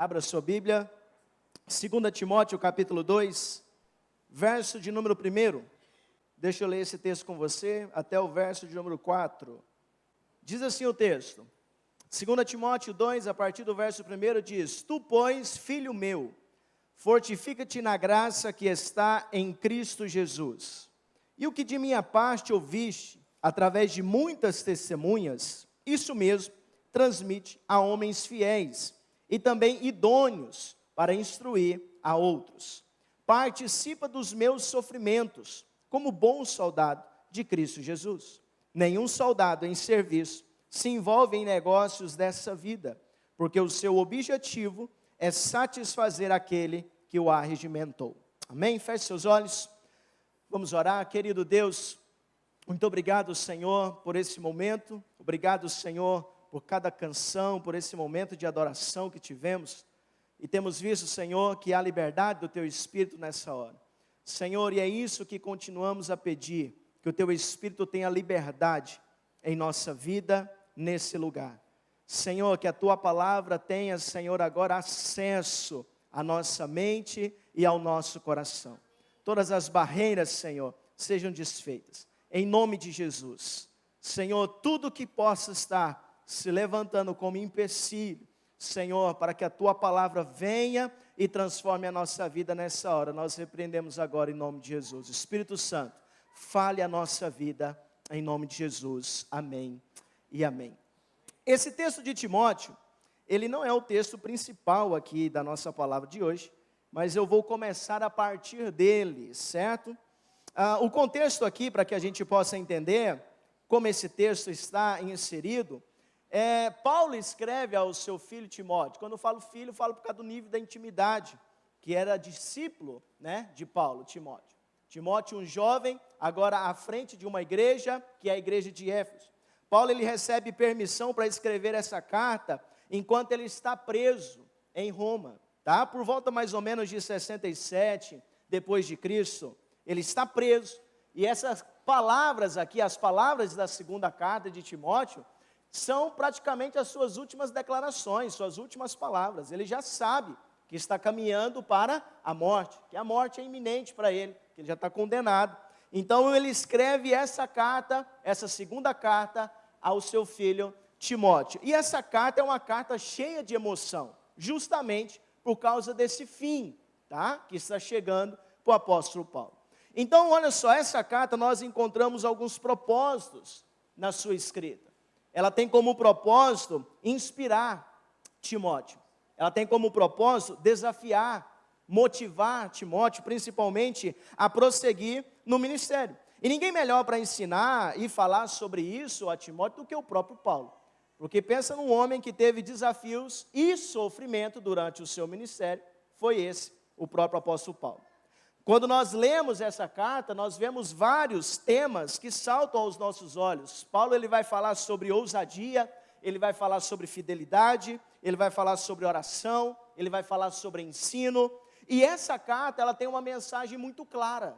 Abra sua Bíblia, 2 Timóteo capítulo 2, verso de número 1. Deixa eu ler esse texto com você, até o verso de número 4. Diz assim o texto, 2 Timóteo 2, a partir do verso 1, diz: Tu, pois, filho meu, fortifica-te na graça que está em Cristo Jesus. E o que de minha parte ouviste, através de muitas testemunhas, isso mesmo transmite a homens fiéis e também idôneos para instruir a outros. Participa dos meus sofrimentos, como bom soldado de Cristo Jesus. Nenhum soldado em serviço se envolve em negócios dessa vida, porque o seu objetivo é satisfazer aquele que o arregimentou. Amém? Feche seus olhos, vamos orar. Querido Deus, muito obrigado, Senhor, por esse momento. Obrigado, Senhor, por cada canção, por esse momento de adoração que tivemos. E temos visto, Senhor, que há liberdade do Teu Espírito nessa hora. Senhor, e é isso que continuamos a pedir, que o Teu Espírito tenha liberdade em nossa vida, nesse lugar. Senhor, que a Tua palavra tenha, Senhor, agora acesso à nossa mente e ao nosso coração. Todas as barreiras, Senhor, sejam desfeitas. Em nome de Jesus. Senhor, tudo que possa estar se levantando como empecilho, Senhor, para que a Tua palavra venha e transforme a nossa vida nessa hora. Nós repreendemos agora em nome de Jesus. Espírito Santo, fale a nossa vida em nome de Jesus. Amém e amém. Esse texto de Timóteo, ele não é o texto principal aqui da nossa palavra de hoje, mas eu vou começar a partir dele, certo? O contexto aqui, para que a gente possa entender como esse texto está inserido, Paulo escreve ao seu filho Timóteo. Quando eu falo filho, eu falo por causa do nível da intimidade, que era discípulo, de Paulo, Timóteo. Timóteo, um jovem, agora à frente de uma igreja, que é a igreja de Éfeso. Paulo, ele recebe permissão para escrever essa carta, enquanto ele está preso em Roma, tá? Por volta mais ou menos de 67, depois de Cristo, ele está preso, e essas palavras aqui, as palavras da segunda carta de Timóteo, são praticamente as suas últimas declarações, suas últimas palavras. Ele já sabe que está caminhando para a morte, que a morte é iminente para ele, que ele já está condenado. Então ele escreve essa carta, essa segunda carta, ao seu filho Timóteo. E essa carta é uma carta cheia de emoção, justamente por causa desse fim, tá? Que está chegando para o apóstolo Paulo. Então, olha só, essa carta nós encontramos alguns propósitos na sua escrita. Ela tem como propósito inspirar Timóteo. Ela tem como propósito desafiar, motivar Timóteo, principalmente, a prosseguir no ministério. E ninguém melhor para ensinar e falar sobre isso a Timóteo do que o próprio Paulo. Porque pensa num homem que teve desafios e sofrimento durante o seu ministério, foi esse, o próprio apóstolo Paulo. Quando nós lemos essa carta, nós vemos vários temas que saltam aos nossos olhos. Paulo, ele vai falar sobre ousadia, ele vai falar sobre fidelidade, ele vai falar sobre oração, ele vai falar sobre ensino. E essa carta, ela tem uma mensagem muito clara.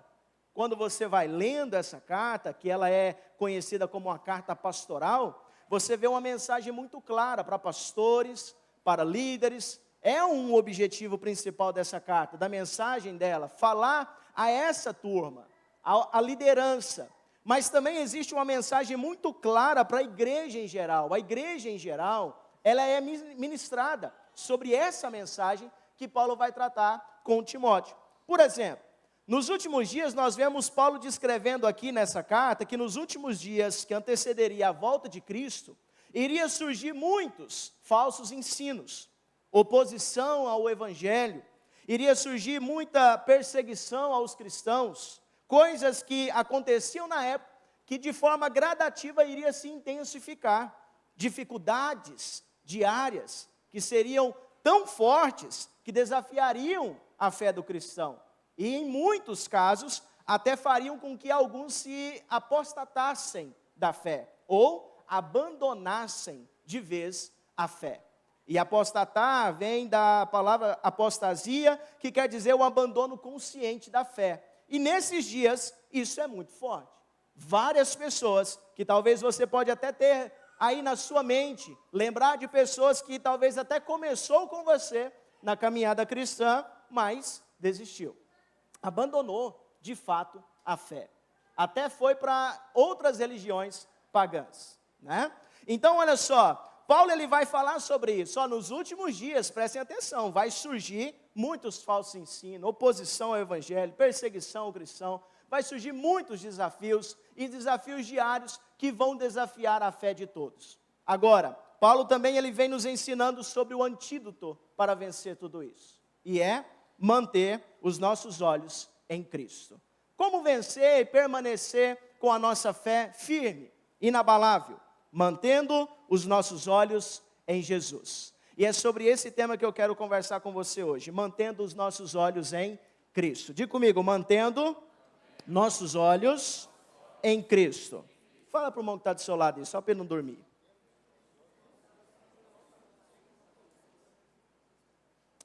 Quando você vai lendo essa carta, que ela é conhecida como uma carta pastoral, você vê uma mensagem muito clara para pastores, para líderes. É um objetivo principal dessa carta, da mensagem dela, falar a essa turma, a liderança. Mas também existe uma mensagem muito clara para a igreja em geral. A igreja em geral, ela é ministrada sobre essa mensagem que Paulo vai tratar com Timóteo. Por exemplo, nos últimos dias nós vemos Paulo descrevendo aqui nessa carta que nos últimos dias que antecederia a volta de Cristo, iria surgir muitos falsos ensinos, oposição ao evangelho, iria surgir muita perseguição aos cristãos, coisas que aconteciam na época, que de forma gradativa iria se intensificar, dificuldades diárias, que seriam tão fortes, que desafiariam a fé do cristão, e em muitos casos, até fariam com que alguns se apostatassem da fé, ou abandonassem de vez a fé. E apostatar vem da palavra apostasia, que quer dizer o abandono consciente da fé. E nesses dias, isso é muito forte. Várias pessoas, que talvez você pode até ter aí na sua mente, lembrar de pessoas que talvez até começou com você, na caminhada cristã, mas desistiu. Abandonou, de fato, a fé. Até foi para outras religiões pagãs, né? Então, olha só, Paulo ele vai falar sobre isso. Só nos últimos dias, prestem atenção, vai surgir muitos falsos ensinos, oposição ao evangelho, perseguição ao cristão, vai surgir muitos desafios e desafios diários que vão desafiar a fé de todos. Agora, Paulo também ele vem nos ensinando sobre o antídoto para vencer tudo isso. E é manter os nossos olhos em Cristo. Como vencer e permanecer com a nossa fé firme, inabalável, mantendo os nossos olhos em Jesus. E é sobre esse tema que eu quero conversar com você hoje, mantendo os nossos olhos em Cristo. Diga comigo, mantendo nossos olhos em Cristo. Fala para o irmão que está do seu lado aí, só para ele não dormir.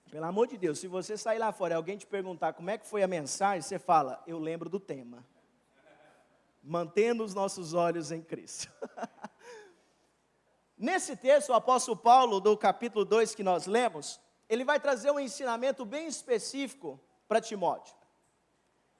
Pelo amor de Deus, se você sair lá fora e alguém te perguntar como é que foi a mensagem, você fala, eu lembro do tema. Mantendo os nossos olhos em Cristo. Nesse texto, o apóstolo Paulo, do capítulo 2 que nós lemos, ele vai trazer um ensinamento bem específico para Timóteo.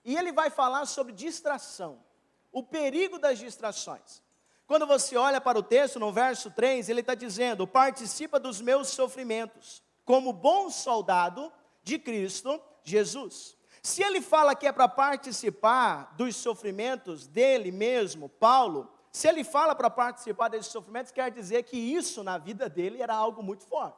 E ele vai falar sobre distração, o perigo das distrações. Quando você olha para o texto, no verso 3, ele está dizendo, participa dos meus sofrimentos, como bom soldado de Cristo Jesus. Se ele fala que é para participar dos sofrimentos dele mesmo, Paulo, se ele fala para participar desses sofrimentos, quer dizer que isso na vida dele era algo muito forte.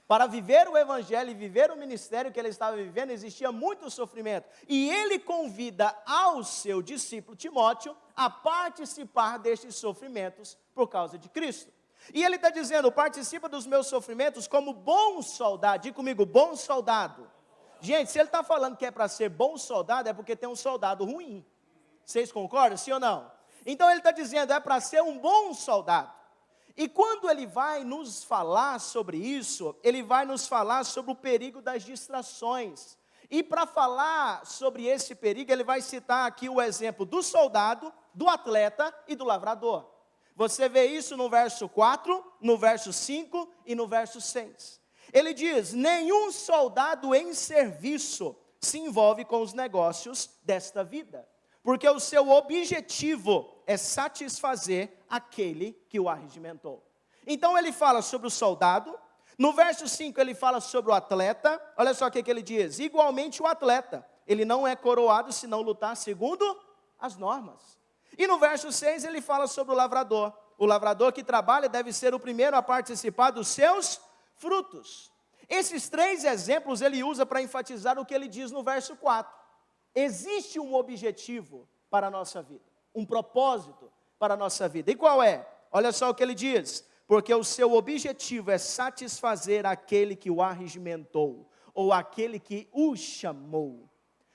Para viver o evangelho e viver o ministério que ele estava vivendo, existia muito sofrimento. E ele convida ao seu discípulo Timóteo a participar destes sofrimentos por causa de Cristo. E ele está dizendo, participa dos meus sofrimentos como bom soldado. Diga comigo, bom soldado. Gente, se ele está falando que é para ser bom soldado, é porque tem um soldado ruim. Vocês concordam, sim ou não? Então ele está dizendo, é para ser um bom soldado. E quando ele vai nos falar sobre isso, ele vai nos falar sobre o perigo das distrações. E para falar sobre esse perigo, ele vai citar aqui o exemplo do soldado, do atleta e do lavrador. Você vê isso no verso 4, no verso 5 e no verso 6. Ele diz, nenhum soldado em serviço se envolve com os negócios desta vida, porque o seu objetivo é satisfazer aquele que o arregimentou. Então ele fala sobre o soldado, no verso 5 ele fala sobre o atleta, olha só o que ele diz, igualmente o atleta, ele não é coroado se não lutar segundo as normas. E no verso 6 ele fala sobre o lavrador que trabalha deve ser o primeiro a participar dos seus frutos. Esses três exemplos ele usa para enfatizar o que ele diz no verso 4. Existe um objetivo para a nossa vida, um propósito para a nossa vida. E qual é? Olha só o que ele diz, porque o seu objetivo é satisfazer aquele que o arregimentou, ou aquele que o chamou.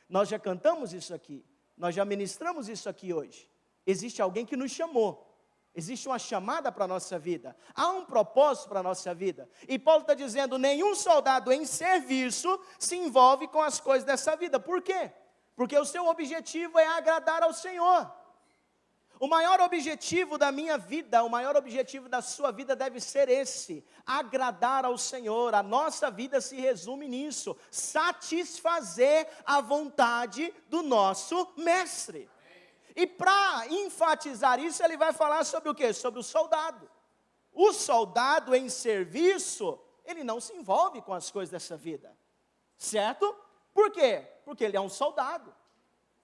Nós já cantamos isso aqui, nós já ministramos isso aqui hoje. Existe alguém que nos chamou. Existe uma chamada para a nossa vida. Há um propósito para a nossa vida. E Paulo está dizendo, nenhum soldado em serviço se envolve com as coisas dessa vida. Por quê? Porque o seu objetivo é agradar ao Senhor. O maior objetivo da minha vida, o maior objetivo da sua vida deve ser esse, agradar ao Senhor. A nossa vida se resume nisso, satisfazer a vontade do nosso mestre. E para enfatizar isso, ele vai falar sobre o quê? Sobre o soldado. O soldado em serviço, ele não se envolve com as coisas dessa vida. Certo? Por quê? Porque ele é um soldado.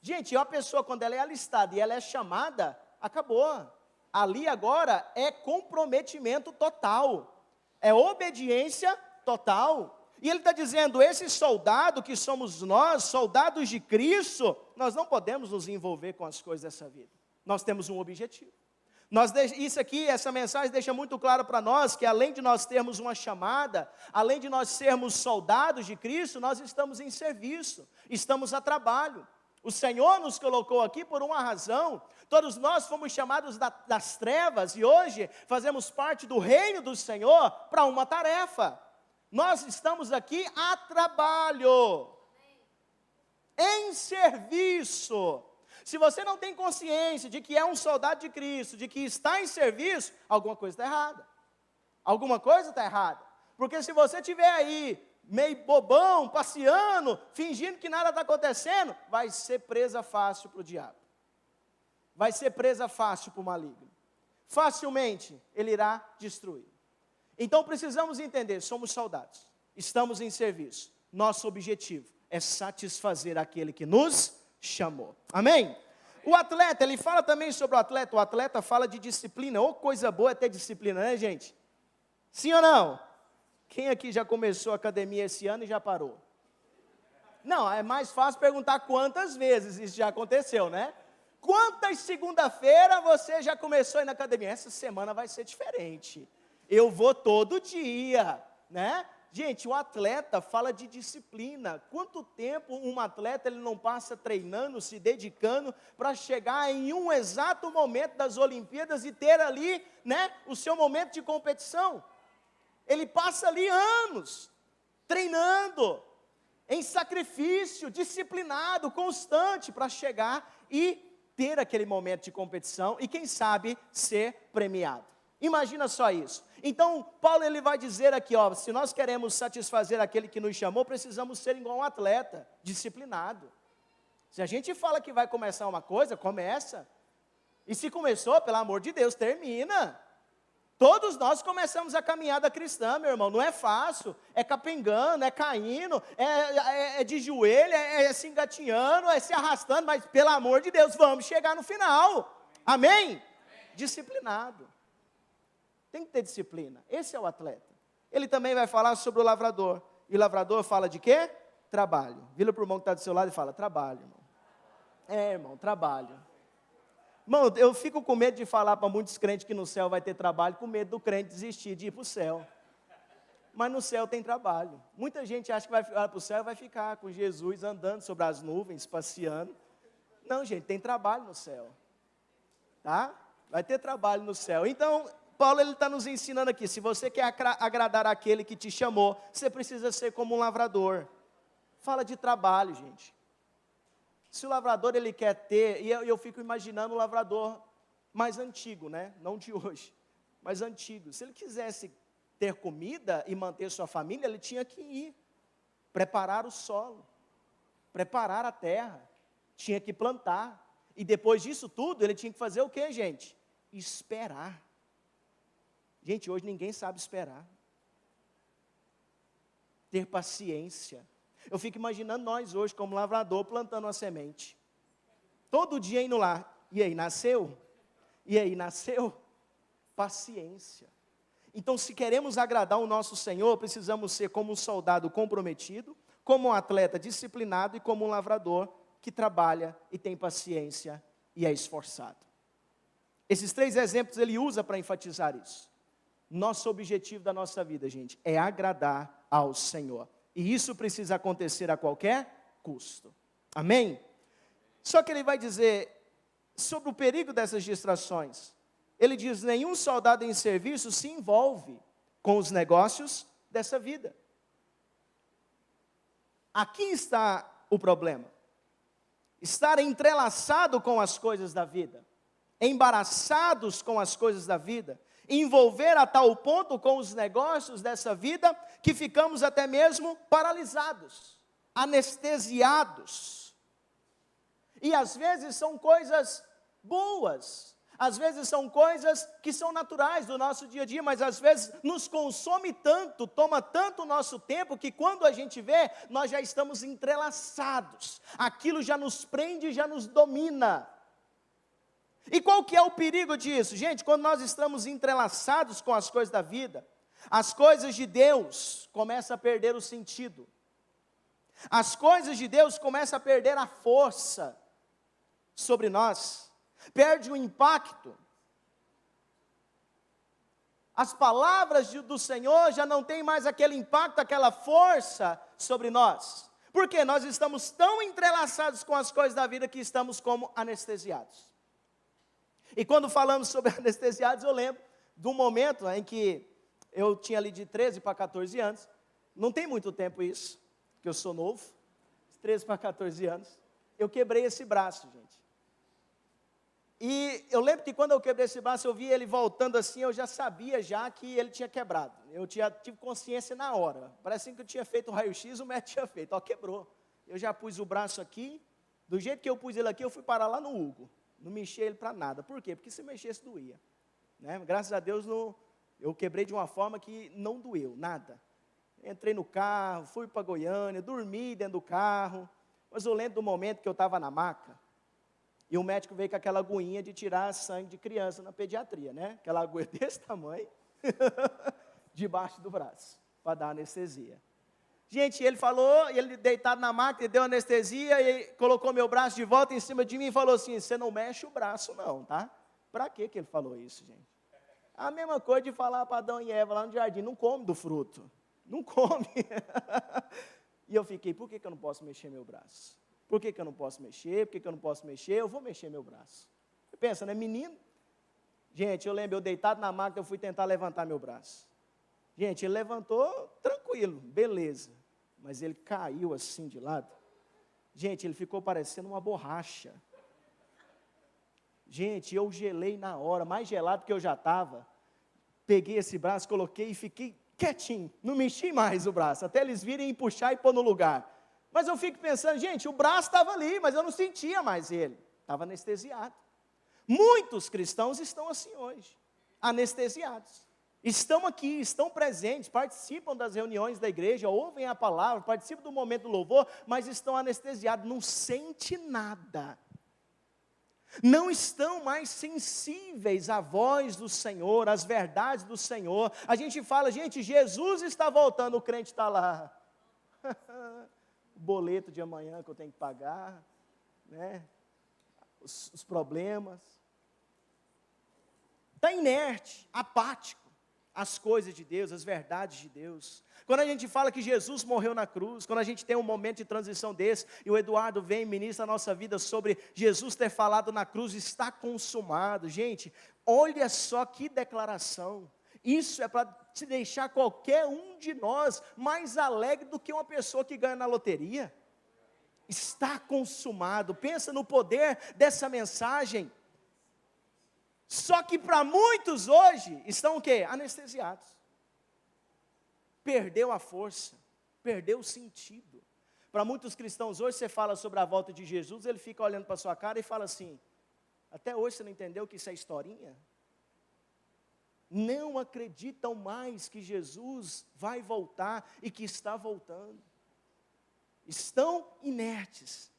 Gente, uma pessoa quando ela é alistada e ela é chamada, acabou. Ali agora é comprometimento total. É obediência total. E ele está dizendo, esse soldado que somos nós, soldados de Cristo, nós não podemos nos envolver com as coisas dessa vida. Nós temos um objetivo. Isso aqui, essa mensagem deixa muito claro para nós que além de nós termos uma chamada, além de nós sermos soldados de Cristo, nós estamos em serviço, estamos a trabalho. O Senhor nos colocou aqui por uma razão. Todos nós fomos chamados das trevas e hoje fazemos parte do reino do Senhor para uma tarefa. Nós estamos aqui a trabalho, em serviço. Se você não tem consciência de que é um soldado de Cristo, de que está em serviço, alguma coisa está errada. Alguma coisa está errada. Porque se você estiver aí meio bobão, passeando, fingindo que nada está acontecendo, vai ser presa fácil para o diabo. Vai ser presa fácil para o maligno. Facilmente ele irá destruir. Então precisamos entender, somos soldados, estamos em serviço. Nosso objetivo é satisfazer aquele que nos chamou. Amém? O atleta, ele fala também sobre o atleta fala de disciplina. Ô, coisa boa é ter disciplina, né, gente? Sim ou não? Quem aqui já começou a academia esse ano e já parou? Não, é mais fácil perguntar quantas vezes isso já aconteceu, né? Quantas segunda-feira você já começou a ir na academia? Essa semana vai ser diferente. Eu vou todo dia, né? Gente, o atleta fala de disciplina. Quanto tempo um atleta ele não passa treinando, se dedicando para chegar em um exato momento das Olimpíadas e ter ali, né, o seu momento de competição? Ele passa ali anos treinando, em sacrifício, disciplinado, constante para chegar e ter aquele momento de competição e quem sabe ser premiado. Imagina só isso. Então, Paulo ele vai dizer aqui, ó, se nós queremos satisfazer aquele que nos chamou, precisamos ser igual um atleta, disciplinado. Se a gente fala que vai começar uma coisa, começa. E se começou, pelo amor de Deus, termina. Todos nós começamos a caminhada cristã, meu irmão, não é fácil, é capengando, é caindo, é de joelho, é se engatinhando, é se arrastando, mas pelo amor de Deus, vamos chegar no final. Amém? Disciplinado. Tem que ter disciplina. Esse é o atleta. Ele também vai falar sobre o lavrador. E o lavrador fala de quê? Trabalho. Vira para o irmão que está do seu lado e fala, trabalho, irmão. É, irmão, trabalho. Irmão, eu fico com medo de falar para muitos crentes que no céu vai ter trabalho, com medo do crente desistir de ir para o céu. Mas no céu tem trabalho. Muita gente acha que vai para o céu e vai ficar com Jesus andando sobre as nuvens, passeando. Não, gente, tem trabalho no céu. Tá? Vai ter trabalho no céu. Então, Paulo ele está nos ensinando aqui, se você quer agradar aquele que te chamou, você precisa ser como um lavrador. Fala de trabalho, gente. Se o lavrador ele quer ter, e eu fico imaginando o lavrador mais antigo, né? Não de hoje, mas antigo. Se ele quisesse ter comida e manter sua família, ele tinha que ir, preparar o solo, preparar a terra, tinha que plantar. E depois disso tudo, ele tinha que fazer o quê, gente? Esperar. Gente, hoje ninguém sabe esperar. Ter paciência. Eu fico imaginando nós hoje como lavrador plantando uma semente. Todo dia indo lá. E aí, nasceu? E aí, nasceu? Paciência. Então, se queremos agradar o nosso Senhor, precisamos ser como um soldado comprometido, como um atleta disciplinado e como um lavrador que trabalha e tem paciência e é esforçado. Esses 3 exemplos ele usa para enfatizar isso. Nosso objetivo da nossa vida, gente, é agradar ao Senhor. E isso precisa acontecer a qualquer custo. Amém? Só que ele vai dizer sobre o perigo dessas distrações. Ele diz, nenhum soldado em serviço se envolve com os negócios dessa vida. Aqui está o problema. Estar entrelaçado com as coisas da vida, embaraçados com as coisas da vida, envolver a tal ponto com os negócios dessa vida, que ficamos até mesmo paralisados, anestesiados. E às vezes são coisas boas, às vezes são coisas que são naturais do nosso dia a dia, mas às vezes nos consome tanto, toma tanto o nosso tempo, que quando a gente vê, nós já estamos entrelaçados, aquilo já nos prende, já nos domina. E qual que é o perigo disso? Gente, quando nós estamos entrelaçados com as coisas da vida, as coisas de Deus começam a perder o sentido. As coisas de Deus começam a perder a força sobre nós. Perde o impacto. As palavras do Senhor já não têm mais aquele impacto, aquela força sobre nós. Porque nós estamos tão entrelaçados com as coisas da vida que estamos como anestesiados. E quando falamos sobre anestesiados, eu lembro de um momento em que eu tinha ali de 13 para 14 anos. Não tem muito tempo isso, porque eu sou novo. 13 para 14 anos. Eu quebrei esse braço, gente. E eu lembro que quando eu quebrei esse braço, eu vi ele voltando assim, eu já sabia já que ele tinha quebrado. Eu tive consciência na hora. Parece que eu tinha feito um raio-x, o médico tinha feito, ó, quebrou. Eu já pus o braço aqui, do jeito que eu pus ele aqui, eu fui parar lá no Hugo. Não mexi ele para nada. Por quê? Porque se mexesse, doía. Né? Graças a Deus, eu quebrei de uma forma que não doeu, nada. Entrei no carro, fui para Goiânia, dormi dentro do carro. Mas eu lembro do momento que eu estava na maca, e o médico veio com aquela aguinha de tirar sangue de criança na pediatria, né? Aquela agulha desse tamanho, debaixo do braço, para dar anestesia. Gente, ele falou, ele deitado na maca, ele deu anestesia, e colocou meu braço de volta em cima de mim e falou assim, você não mexe o braço não, tá? Para que ele falou isso, gente? A mesma coisa de falar para Adão e Eva lá no jardim, não come do fruto, não come. E eu fiquei, por que eu não posso mexer meu braço? Por que eu não posso mexer? Por que eu não posso mexer? Eu vou mexer meu braço. Você pensa, né, menino? Gente, eu lembro, eu deitado na maca, eu fui tentar levantar meu braço. Gente, ele levantou tranquilo, beleza. Mas ele caiu assim de lado. Gente, ele ficou parecendo uma borracha. Gente, eu gelei na hora, mais gelado que eu já estava. Peguei esse braço, coloquei e fiquei quietinho. Não mexi mais o braço, até eles virem e puxar e pôr no lugar. Mas eu fico pensando, gente, o braço estava ali, mas eu não sentia mais ele. Estava anestesiado. Muitos cristãos estão assim hoje, anestesiados. Estão aqui, estão presentes, participam das reuniões da igreja, ouvem a palavra, participam do momento do louvor, mas estão anestesiados, não sente nada. Não estão mais sensíveis à voz do Senhor, às verdades do Senhor. A gente fala, gente, Jesus está voltando, o crente está lá. O boleto de amanhã que eu tenho que pagar, né? Os problemas. Está inerte, apático às coisas de Deus, às verdades de Deus. Quando a gente fala que Jesus morreu na cruz, quando a gente tem um momento de transição desse, e o Eduardo vem e ministra a nossa vida sobre Jesus ter falado na cruz, está consumado. Gente, olha só que declaração. Isso é para te deixar qualquer um de nós mais alegre do que uma pessoa que ganha na loteria. Está consumado. Pensa no poder dessa mensagem. Só que para muitos hoje estão o quê? Anestesiados. Perdeu a força, perdeu o sentido. Para muitos cristãos hoje, você fala sobre a volta de Jesus, ele fica olhando para a sua cara e fala assim, até hoje você não entendeu que isso é historinha? Não acreditam mais que Jesus vai voltar e que está voltando. Estão inertes.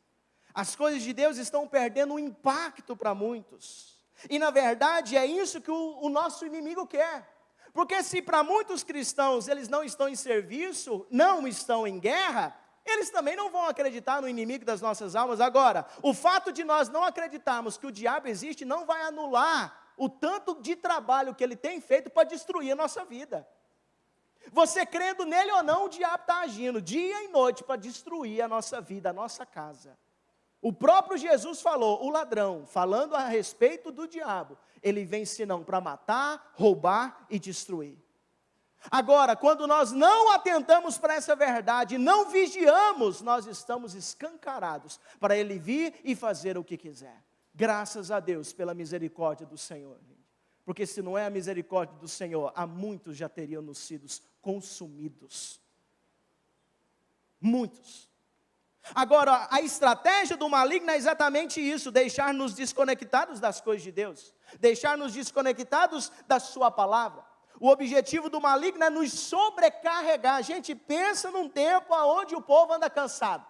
As coisas de Deus estão perdendo um impacto para muitos. E na verdade é isso que o nosso inimigo quer. Porque se para muitos cristãos eles não estão em serviço, não estão em guerra, eles também não vão acreditar no inimigo das nossas almas. Agora, o fato de nós não acreditarmos que o diabo existe não vai anular o tanto de trabalho que ele tem feito para destruir a nossa vida. Você crendo nele ou não, o diabo está agindo dia e noite para destruir a nossa vida, a nossa casa. O próprio Jesus falou, o ladrão, falando a respeito do diabo, ele vem senão para matar, roubar e destruir. Agora, quando nós não atentamos para essa verdade, não vigiamos, nós estamos escancarados para ele vir e fazer o que quiser. Graças a Deus pela misericórdia do Senhor, gente. Porque se não é a misericórdia do Senhor, há muitos já teriam nos sido consumidos. Muitos. Agora, a estratégia do maligno é exatamente isso, deixar-nos desconectados das coisas de Deus, deixar-nos desconectados da sua palavra. O objetivo do maligno é nos sobrecarregar. A gente pensa num tempo onde o povo anda cansado,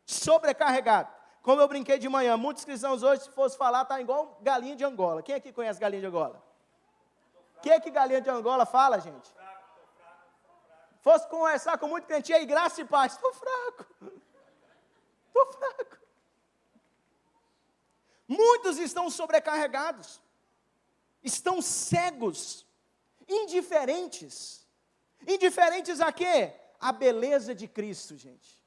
sobrecarregado. Como eu brinquei de manhã, muitos cristãos hoje, se fosse falar, está igual galinha de Angola. Quem aqui conhece galinha de Angola? Quem é que galinha de Angola fala, gente? Fosse conversar com muito crente, aí graça e paz, estou fraco. Muitos estão sobrecarregados, estão cegos, indiferentes. Indiferentes a quê? A beleza de Cristo, gente.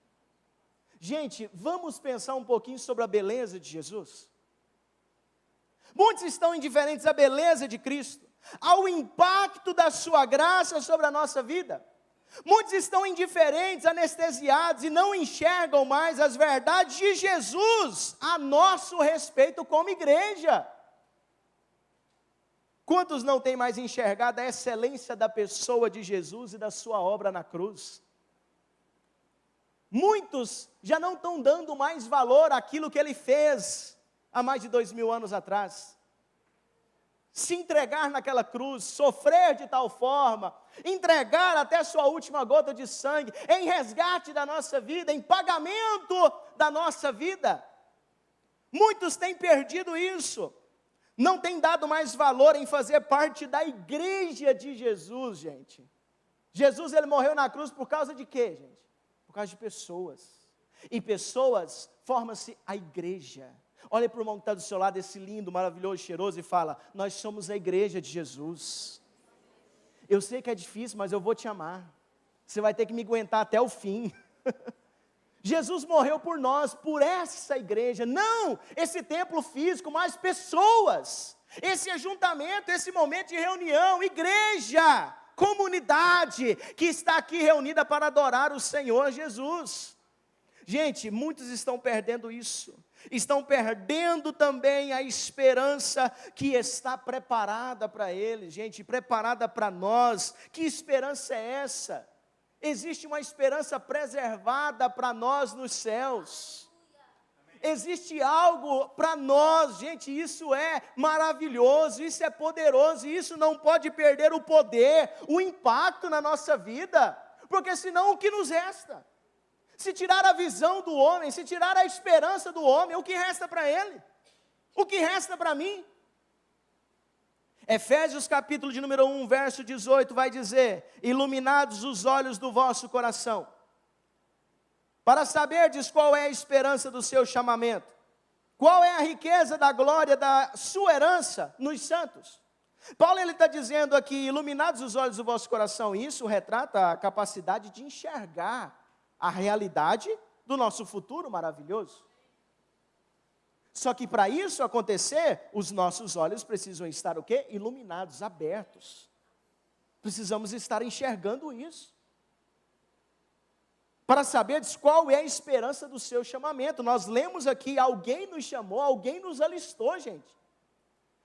Gente, vamos pensar um pouquinho sobre a beleza de Jesus? Muitos estão indiferentes à beleza de Cristo, ao impacto da sua graça sobre a nossa vida. Muitos estão indiferentes, anestesiados e não enxergam mais as verdades de Jesus a nosso respeito como igreja. Quantos não têm mais enxergado a excelência da pessoa de Jesus e da sua obra na cruz? Muitos já não estão dando mais valor àquilo que ele fez há mais de 2000 anos atrás. Se entregar naquela cruz, sofrer de tal forma, entregar até a sua última gota de sangue, em resgate da nossa vida, em pagamento da nossa vida. Muitos têm perdido isso, não têm dado mais valor em fazer parte da igreja de Jesus, gente. Jesus, ele morreu na cruz por causa de quê, gente? Por causa de pessoas, e pessoas forma-se a igreja. Olha para o irmão que está do seu lado, esse lindo, maravilhoso, cheiroso, e fala: nós somos a igreja de Jesus. Eu sei que é difícil, mas eu vou te amar. Você vai ter que me aguentar até o fim. Jesus morreu por nós, por essa igreja, não esse templo físico, mas pessoas, esse ajuntamento, esse momento de reunião, igreja, comunidade, que está aqui reunida para adorar o Senhor Jesus. Gente, muitos estão perdendo isso, estão perdendo também a esperança que está preparada para eles, gente, preparada para nós. Que esperança é essa? Existe uma esperança preservada para nós nos céus. Existe algo para nós, gente, isso é maravilhoso, isso é poderoso, e isso não pode perder o poder, o impacto na nossa vida, porque senão o que nos resta? Se tirar a visão do homem, se tirar a esperança do homem, o que resta para ele? O que resta para mim? Efésios capítulo de número 1, verso 18, vai dizer: iluminados os olhos do vosso coração, para saberdes qual é a esperança do seu chamamento, qual é a riqueza da glória da sua herança nos santos. Paulo, ele está dizendo aqui, iluminados os olhos do vosso coração, e isso retrata a capacidade de enxergar a realidade do nosso futuro maravilhoso. Só que para isso acontecer, os nossos olhos precisam estar o quê? Iluminados, abertos. Precisamos estar enxergando isso. Para saberes qual é a esperança do seu chamamento. Nós lemos aqui, alguém nos chamou, alguém nos alistou, gente.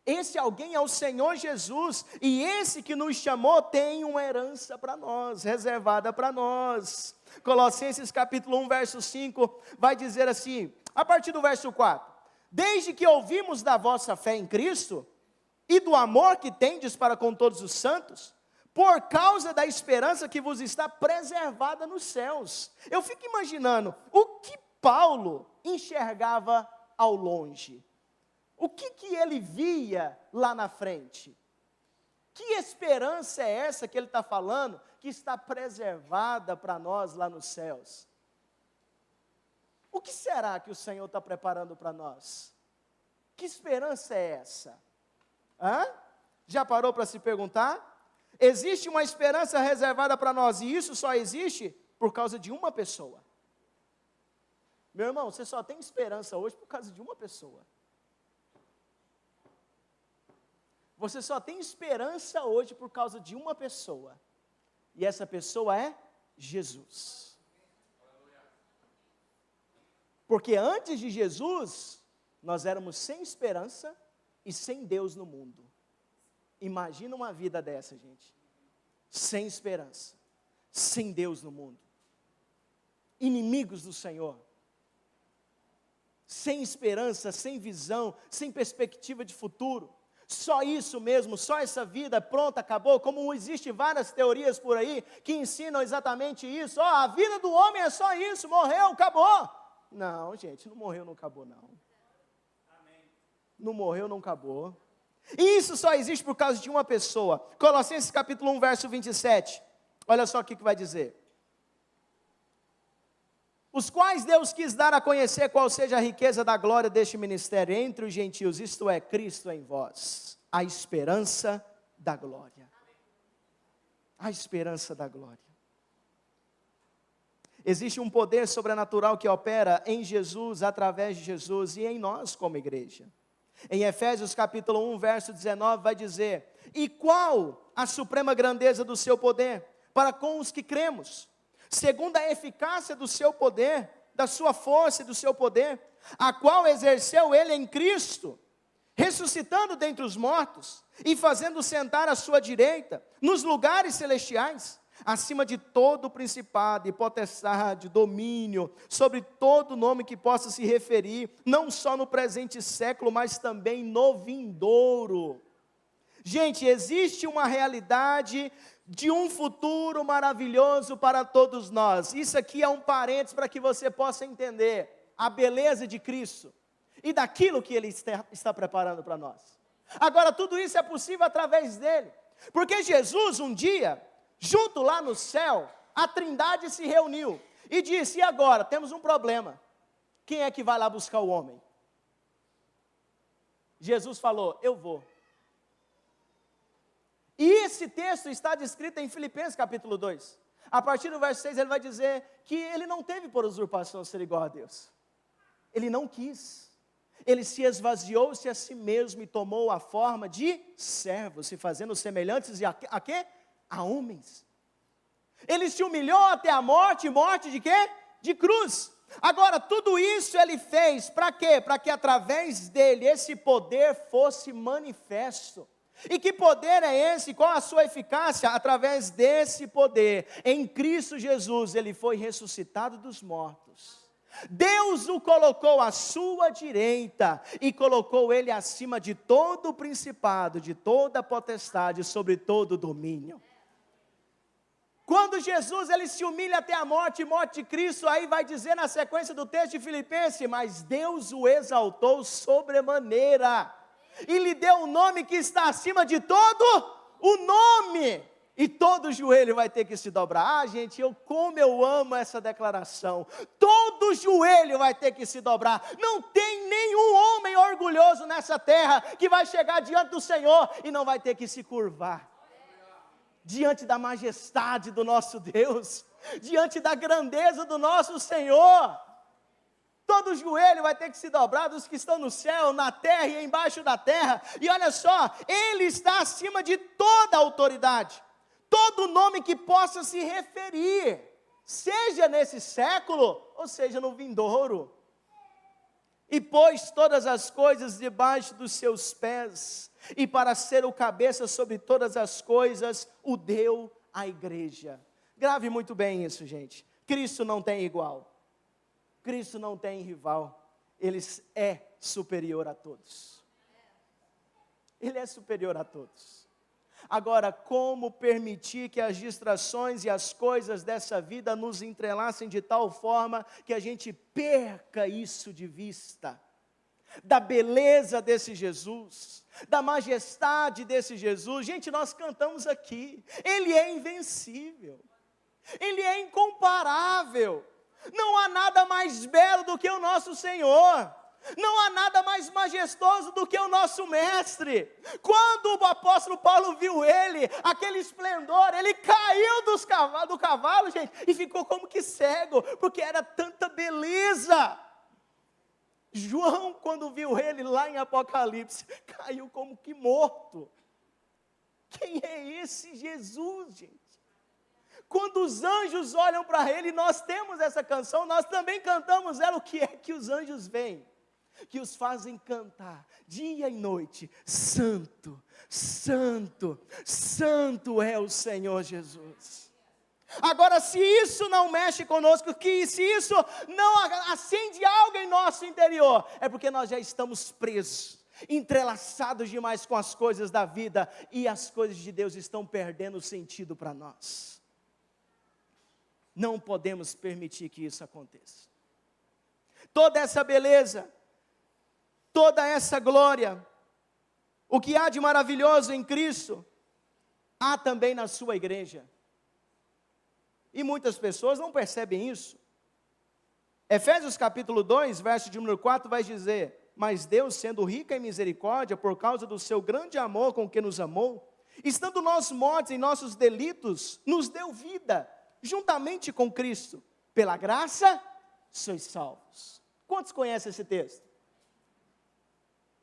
Esse alguém é o Senhor Jesus, e esse que nos chamou tem uma herança para nós, reservada para nós. Colossenses capítulo 1, verso 5, vai dizer assim, a partir do verso 4. Desde que ouvimos da vossa fé em Cristo, e do amor que tendes para com todos os santos, por causa da esperança que vos está preservada nos céus. Eu fico imaginando, o que Paulo enxergava ao longe? O que ele via lá na frente? Que esperança é essa que ele está falando, que está preservada para nós lá nos céus? O que será que o Senhor está preparando para nós? Que esperança é essa? Já parou para se perguntar? Existe uma esperança reservada para nós, e isso só existe por causa de uma pessoa. Meu irmão, você só tem esperança hoje por causa de uma pessoa. Você só tem esperança hoje por causa de uma pessoa. E essa pessoa é Jesus. Porque antes de Jesus, nós éramos sem esperança e sem Deus no mundo. Imagina uma vida dessa, gente. Sem esperança, sem Deus no mundo. Inimigos do Senhor. Sem esperança, sem visão, sem perspectiva de futuro. Só isso mesmo, só essa vida, pronto, acabou. Como existem várias teorias por aí que ensinam exatamente isso. A vida do homem é só isso, morreu, acabou. Não, gente, não morreu, não acabou, não. Não morreu, não acabou. E isso só existe por causa de uma pessoa. Colossenses capítulo 1, verso 27. Olha só o que vai dizer. Os quais Deus quis dar a conhecer qual seja a riqueza da glória deste ministério entre os gentios, isto é, Cristo em vós, a esperança da glória. A esperança da glória. Existe um poder sobrenatural que opera em Jesus, através de Jesus e em nós como igreja. Em Efésios capítulo 1, verso 19, vai dizer: e qual a suprema grandeza do seu poder para com os que cremos, segundo a eficácia do seu poder, da sua força e do seu poder, a qual exerceu ele em Cristo, ressuscitando dentre os mortos e fazendo sentar à sua direita, nos lugares celestiais, acima de todo principado e potestade, domínio, sobre todo nome que possa se referir, não só no presente século, mas também no vindouro. Gente, existe uma realidade de um futuro maravilhoso para todos nós. Isso aqui é um parênteses para que você possa entender a beleza de Cristo e daquilo que Ele está preparando para nós. Agora, tudo isso é possível através dEle, porque Jesus um dia, junto lá no céu, a Trindade se reuniu e disse: e agora, temos um problema, quem é que vai lá buscar o homem? Jesus falou: eu vou. E esse texto está descrito em Filipenses capítulo 2, a partir do verso 6 ele vai dizer que ele não teve por usurpação ser igual a Deus, ele não quis, ele se esvaziou-se a si mesmo e tomou a forma de servo, se fazendo semelhantes a quê? A homens. Ele se humilhou até a morte, morte de quê? De cruz. Agora, tudo isso ele fez para quê? Para que através dele esse poder fosse manifesto. E que poder é esse? Qual a sua eficácia? Através desse poder, em Cristo Jesus, ele foi ressuscitado dos mortos. Deus o colocou à sua direita e colocou ele acima de todo o principado, de toda a potestade, sobre todo o domínio. Quando Jesus ele se humilha até a morte de Cristo, aí vai dizer na sequência do texto de Filipenses: mas Deus o exaltou sobremaneira e lhe deu um nome que está acima de todo o nome, e todo joelho vai ter que se dobrar. Gente, como eu amo essa declaração. Todo joelho vai ter que se dobrar. Não tem nenhum homem orgulhoso nessa terra que vai chegar diante do Senhor e não vai ter que se curvar diante da majestade do nosso Deus, diante da grandeza do nosso Senhor. Todo joelho vai ter que se dobrar, dos que estão no céu, na terra e embaixo da terra. E olha só, Ele está acima de toda autoridade, todo nome que possa se referir, seja nesse século, ou seja no vindouro. E pôs todas as coisas debaixo dos seus pés, e para ser o cabeça sobre todas as coisas, o deu à igreja. Grave muito bem isso, gente. Cristo não tem igual. Cristo não tem rival, Ele é superior a todos. Ele é superior a todos. Agora, como permitir que as distrações e as coisas dessa vida nos entrelacem de tal forma que a gente perca isso de vista? Da beleza desse Jesus, da majestade desse Jesus. Gente, nós cantamos aqui, Ele é invencível, Ele é incomparável. Não há nada mais belo do que o nosso Senhor. Não há nada mais majestoso do que o nosso Mestre. Quando o apóstolo Paulo viu ele, aquele esplendor, ele caiu do cavalo, gente, e ficou como que cego, porque era tanta beleza. João, quando viu ele lá em Apocalipse, caiu como que morto. Quem é esse Jesus, gente? Quando os anjos olham para ele, nós temos essa canção, nós também cantamos ela. O que é que os anjos veem? Que os fazem cantar dia e noite: Santo, Santo, Santo é o Senhor Jesus. Agora, se isso não mexe conosco, se isso não acende algo em nosso interior, é porque nós já estamos presos, entrelaçados demais com as coisas da vida, e as coisas de Deus estão perdendo sentido para nós. Não podemos permitir que isso aconteça. Toda essa beleza, toda essa glória, o que há de maravilhoso em Cristo, há também na sua igreja. E muitas pessoas não percebem isso. Efésios capítulo 2, verso de número 4 vai dizer: mas Deus, sendo rico em misericórdia, por causa do seu grande amor com que nos amou, estando nós mortos em nossos delitos, nos deu vida juntamente com Cristo. Pela graça sois salvos. Quantos conhecem esse texto?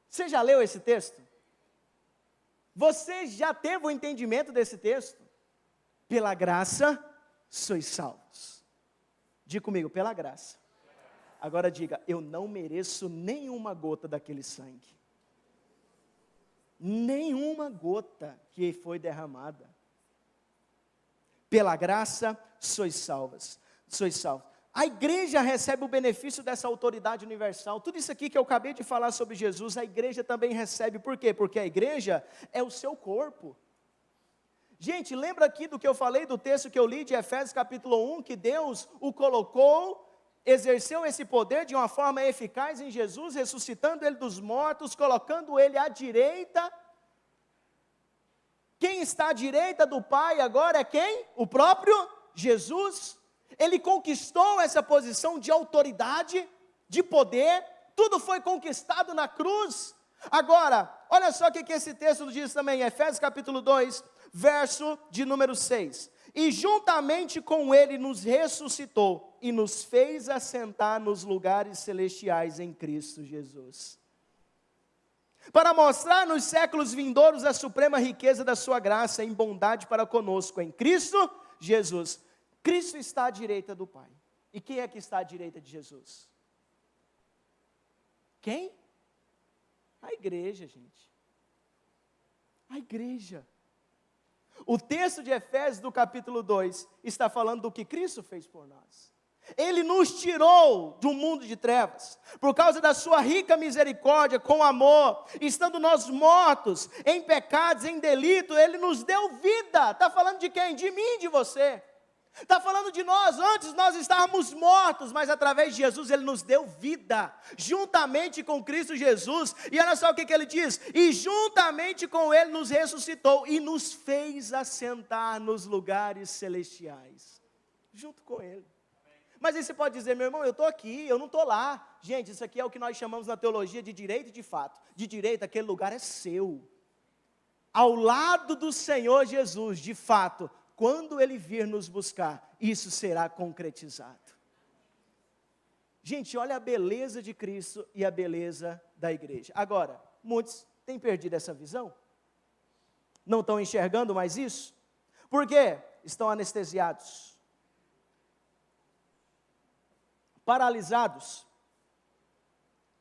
Você já leu esse texto? Você já teve o entendimento desse texto? Pela graça sois salvos. Diga comigo: pela graça. Agora diga: eu não mereço nenhuma gota daquele sangue. nenhuma gota que foi derramada. Pela graça sois salvos. A igreja recebe o benefício dessa autoridade universal. Tudo isso aqui que eu acabei de falar sobre Jesus, a igreja também recebe. Por quê? Porque a igreja é o seu corpo. Gente, lembra aqui do que eu falei, do texto que eu li de Efésios capítulo 1, que Deus o colocou, exerceu esse poder de uma forma eficaz em Jesus, ressuscitando ele dos mortos, colocando ele à direita. Quem está à direita do Pai agora é quem? O próprio Jesus. Ele conquistou essa posição de autoridade, de poder, tudo foi conquistado na cruz. Agora, olha só o que esse texto diz também, Efésios capítulo 2, verso de número 6. E juntamente com ele nos ressuscitou e nos fez assentar nos lugares celestiais em Cristo Jesus. Para mostrar nos séculos vindouros a suprema riqueza da sua graça em bondade para conosco em Cristo Jesus. Cristo está à direita do Pai. E quem é que está à direita de Jesus? Quem? A igreja, gente. A igreja. O texto de Efésios do capítulo 2 está falando do que Cristo fez por nós. Ele nos tirou do mundo de trevas, por causa da sua rica misericórdia, com amor, estando nós mortos, em pecados, em delito, Ele nos deu vida. Está falando de quem? De mim e de você. Está falando de nós, antes nós estávamos mortos, mas através de Jesus Ele nos deu vida, juntamente com Cristo Jesus. E olha só o que Ele diz, e juntamente com Ele nos ressuscitou, e nos fez assentar nos lugares celestiais, junto com Ele. Mas aí você pode dizer, meu irmão, eu estou aqui, eu não estou lá. Gente, isso aqui é o que nós chamamos na teologia de direito e de fato. De direito, aquele lugar é seu. Ao lado do Senhor Jesus, de fato, quando Ele vir nos buscar, isso será concretizado. Gente, olha a beleza de Cristo e a beleza da igreja. Agora, muitos têm perdido essa visão? Não estão enxergando mais isso? Por quê? Estão anestesiados, paralisados.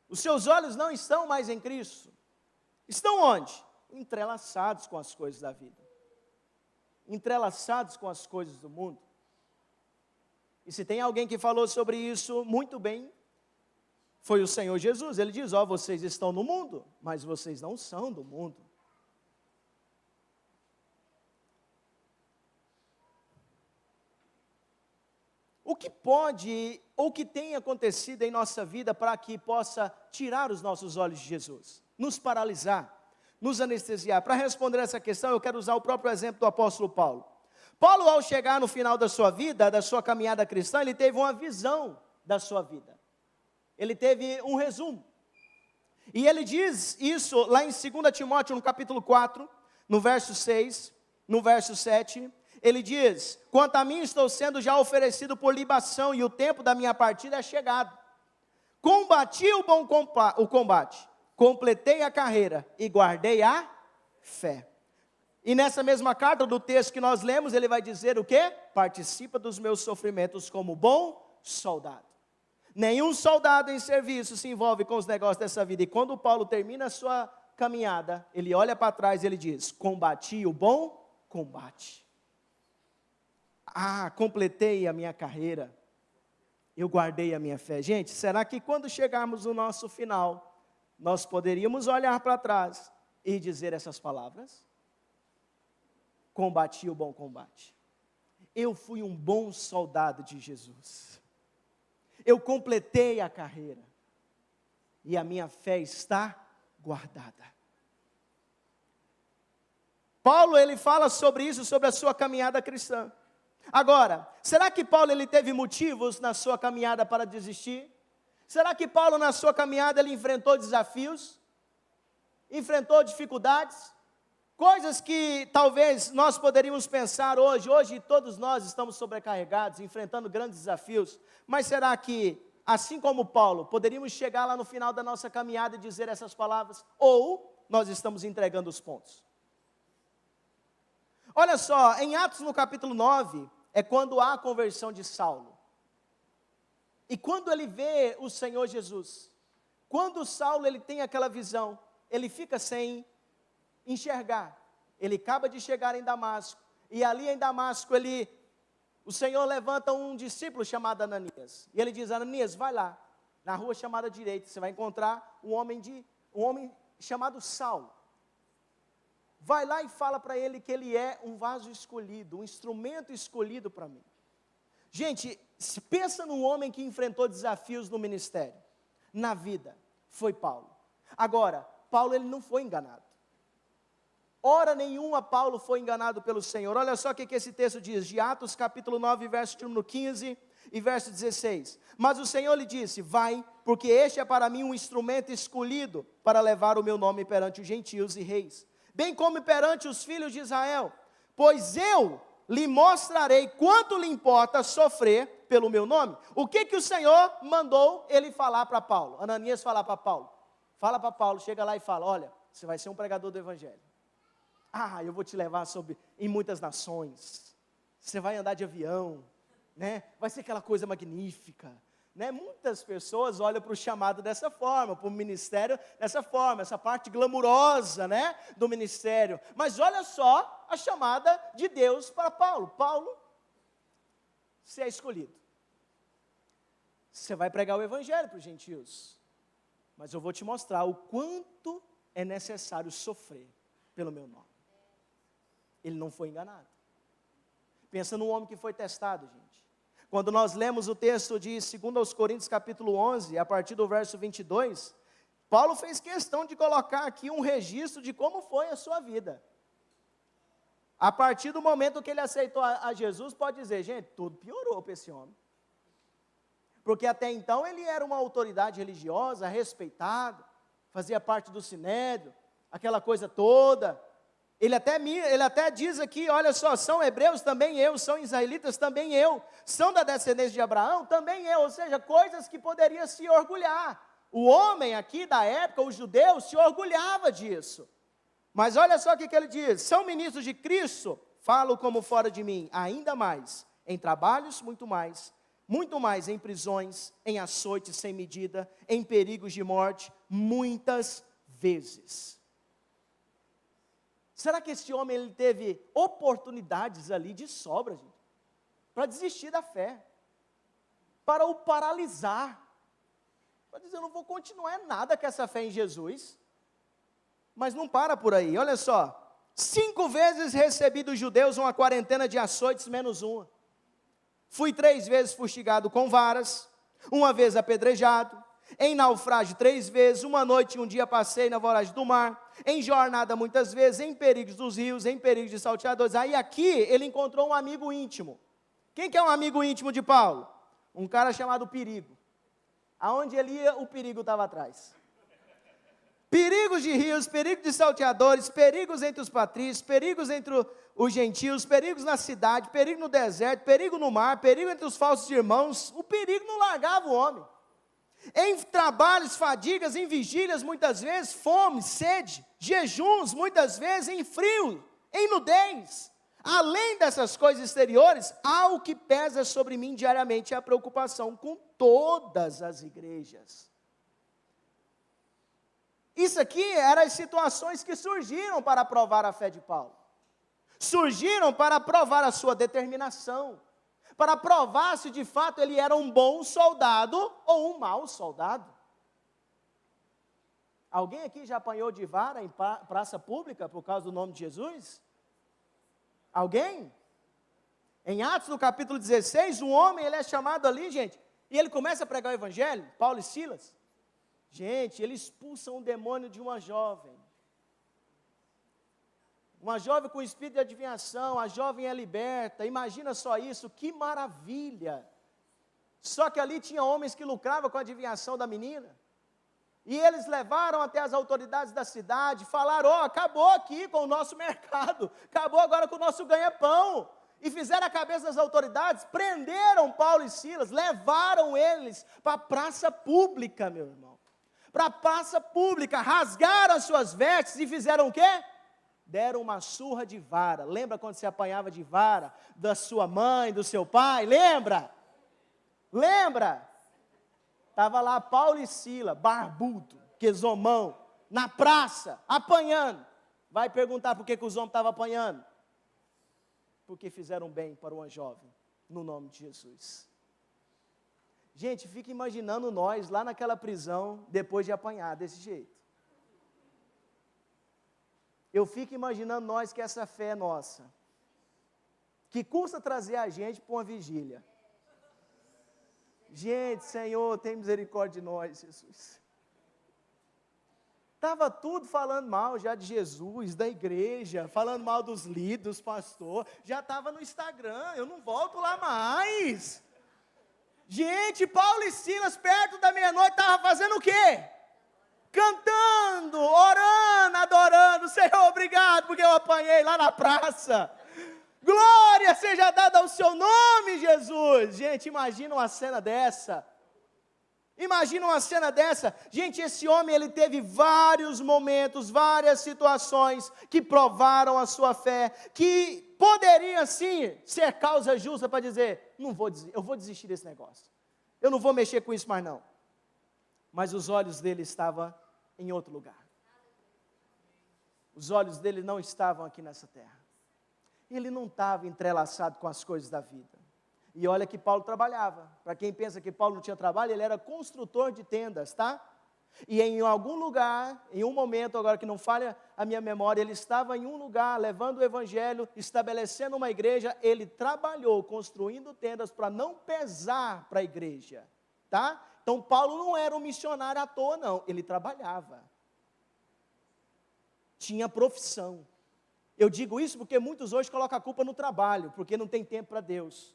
Os seus olhos não estão mais em Cristo. Estão onde? Entrelaçados com as coisas da vida. Entrelaçados com as coisas do mundo. E se tem alguém que falou sobre isso muito bem, foi o Senhor Jesus. Ele diz, vocês estão no mundo, mas vocês não são do mundo. O que pode, ou que tem acontecido em nossa vida para que possa tirar os nossos olhos de Jesus? Nos paralisar, nos anestesiar. Para responder essa questão, eu quero usar o próprio exemplo do apóstolo Paulo. Paulo, ao chegar no final da sua vida, da sua caminhada cristã, ele teve uma visão da sua vida. Ele teve um resumo. E ele diz isso lá em 2 Timóteo, no capítulo 4, no verso 6, no verso 7... Ele diz, quanto a mim estou sendo já oferecido por libação e o tempo da minha partida é chegado. Combati o bom combate, completei a carreira e guardei a fé. E nessa mesma carta do texto que nós lemos, ele vai dizer o quê? Participa dos meus sofrimentos como bom soldado. Nenhum soldado em serviço se envolve com os negócios dessa vida. E quando Paulo termina a sua caminhada, ele olha para trás e ele diz, combati o bom combate. Completei a minha carreira, eu guardei a minha fé. Gente, será que quando chegarmos no nosso final, nós poderíamos olhar para trás e dizer essas palavras? Combati o bom combate. Eu fui um bom soldado de Jesus. Eu completei a carreira. E a minha fé está guardada. Paulo, ele fala sobre isso, sobre a sua caminhada cristã. Agora, será que Paulo ele teve motivos na sua caminhada para desistir? Será que Paulo na sua caminhada ele enfrentou desafios? Enfrentou dificuldades? Coisas que talvez nós poderíamos pensar hoje todos nós estamos sobrecarregados, enfrentando grandes desafios. Mas será que, assim como Paulo, poderíamos chegar lá no final da nossa caminhada e dizer essas palavras? Ou nós estamos entregando os pontos? Olha só, em Atos no capítulo 9, é quando há a conversão de Saulo. E quando ele vê o Senhor Jesus, quando Saulo ele tem aquela visão, ele fica sem enxergar. Ele acaba de chegar em Damasco, e ali em Damasco, o Senhor levanta um discípulo chamado Ananias, e ele diz: Ananias, vai lá, na rua chamada direita, você vai encontrar um homem chamado Saulo. Vai lá e fala para ele que ele é um vaso escolhido, um instrumento escolhido para mim. Gente, pensa num homem que enfrentou desafios no ministério, na vida, foi Paulo. Agora, Paulo ele não foi enganado. Hora nenhuma Paulo foi enganado pelo Senhor. Olha só o que esse texto diz, de Atos capítulo 9, verso número 15 e verso 16. Mas o Senhor lhe disse: vai, porque este é para mim um instrumento escolhido para levar o meu nome perante os gentios e reis, bem como perante os filhos de Israel, pois eu lhe mostrarei quanto lhe importa sofrer pelo meu nome. O que o Senhor mandou ele falar para Paulo? Ananias falar para Paulo. Fala para Paulo, chega lá e fala: olha, você vai ser um pregador do evangelho. Eu vou te levar em muitas nações. Você vai andar de avião, né? Vai ser aquela coisa magnífica. Né? Muitas pessoas olham para o chamado dessa forma, para o ministério dessa forma, essa parte glamurosa, né, do ministério. Mas olha só a chamada de Deus para Paulo. Paulo, você é escolhido. Você vai pregar o evangelho para os gentios. Mas eu vou te mostrar o quanto é necessário sofrer pelo meu nome. Ele não foi enganado. Pensa num homem que foi testado, gente. Quando nós lemos o texto de 2 Coríntios capítulo 11, a partir do verso 22, Paulo fez questão de colocar aqui um registro de como foi a sua vida. A partir do momento que ele aceitou a Jesus, pode dizer, gente, tudo piorou para esse homem. Porque até então ele era uma autoridade religiosa, respeitado, fazia parte do sinédrio, aquela coisa toda. Ele até diz aqui, olha só, são hebreus também eu, são israelitas também eu, são da descendência de Abraão também eu, ou seja, coisas que poderia se orgulhar. O homem aqui da época, os judeus, se orgulhava disso. Mas olha só o que ele diz: são ministros de Cristo, falo como fora de mim, ainda mais, em trabalhos muito mais em prisões, em açoites sem medida, em perigos de morte, muitas vezes. Será que esse homem ele teve oportunidades ali de sobra, gente, para desistir da fé, para o paralisar, para dizer, eu não vou continuar nada com essa fé em Jesus? Mas não para por aí, olha só, 5 vezes recebi dos judeus uma quarentena de açoites menos uma, fui 3 vezes fustigado com varas, 1 vez apedrejado, em naufrágio 3 vezes, 1 noite e 1 dia passei na voragem do mar, em jornada muitas vezes, em perigos dos rios, em perigos de salteadores. Aí aqui ele encontrou um amigo íntimo. Quem que é um amigo íntimo de Paulo? Um cara chamado Perigo. Aonde ele ia, o perigo estava atrás. Perigos de rios, perigos de salteadores, perigos entre os patrícios, perigos entre os gentios, perigos na cidade, perigo no deserto, perigo no mar, perigo entre os falsos irmãos. O perigo não largava o homem. Em trabalhos, fadigas, em vigílias, muitas vezes, fome, sede, jejuns, muitas vezes, em frio, em nudez. Além dessas coisas exteriores, há o que pesa sobre mim diariamente, a preocupação com todas as igrejas. Isso aqui eram as situações que surgiram para provar a fé de Paulo. Surgiram para provar a sua determinação, para provar se de fato ele era um bom soldado ou um mau soldado. Alguém aqui já apanhou de vara em praça pública por causa do nome de Jesus? Alguém? Em Atos, no capítulo 16, um homem, ele é chamado ali, gente, e ele começa a pregar o evangelho, Paulo e Silas. Gente, ele expulsa um demônio de uma jovem. Uma jovem com espírito de adivinhação, a jovem é liberta, imagina só isso, que maravilha. Só que ali tinha homens que lucravam com a adivinhação da menina. E eles levaram até as autoridades da cidade, falaram, acabou aqui com o nosso mercado, acabou agora com o nosso ganha-pão. E fizeram a cabeça das autoridades, prenderam Paulo e Silas, levaram eles para a praça pública, meu irmão. Para a praça pública, rasgaram as suas vestes e fizeram o quê? Deram uma surra de vara. Lembra quando você apanhava de vara da sua mãe, do seu pai? Lembra? Lembra? Estava lá Paulo e Silas, barbudo, quesomão, na praça, apanhando. Vai perguntar por que os homens estavam apanhando. Porque fizeram bem para uma jovem, no nome de Jesus. Gente, fica imaginando nós lá naquela prisão, depois de apanhar desse jeito. Eu fico imaginando nós que essa fé é nossa, que custa trazer a gente para uma vigília. Gente, Senhor, tem misericórdia de nós, Jesus. Estava tudo falando mal já de Jesus, da igreja, falando mal dos líderes, pastor. Já estava no Instagram, eu não volto lá mais. Gente, Paulo e Silas, perto da meia-noite, estavam fazendo o quê? Cantando, orando, adorando. Senhor, obrigado, porque eu apanhei lá na praça. Glória seja dada ao seu nome, Jesus. Gente, imagina uma cena dessa. Imagina uma cena dessa. Gente, esse homem, ele teve vários momentos, várias situações que provaram a sua fé, que poderia sim ser causa justa para dizer, eu vou desistir desse negócio. Eu não vou mexer com isso mais não. Mas os olhos dele estavam em outro lugar. Os olhos dele não estavam aqui nessa terra. Ele não estava entrelaçado com as coisas da vida. E olha que Paulo trabalhava. Para quem pensa que Paulo não tinha trabalho, ele era construtor de tendas, tá? E em algum lugar, em um momento, agora que não falha a minha memória, ele estava em um lugar, levando o evangelho, estabelecendo uma igreja, ele trabalhou construindo tendas para não pesar para a igreja, tá? Então Paulo não era um missionário à toa não, ele trabalhava. Tinha profissão. Eu digo isso porque muitos hoje colocam a culpa no trabalho, porque não tem tempo para Deus.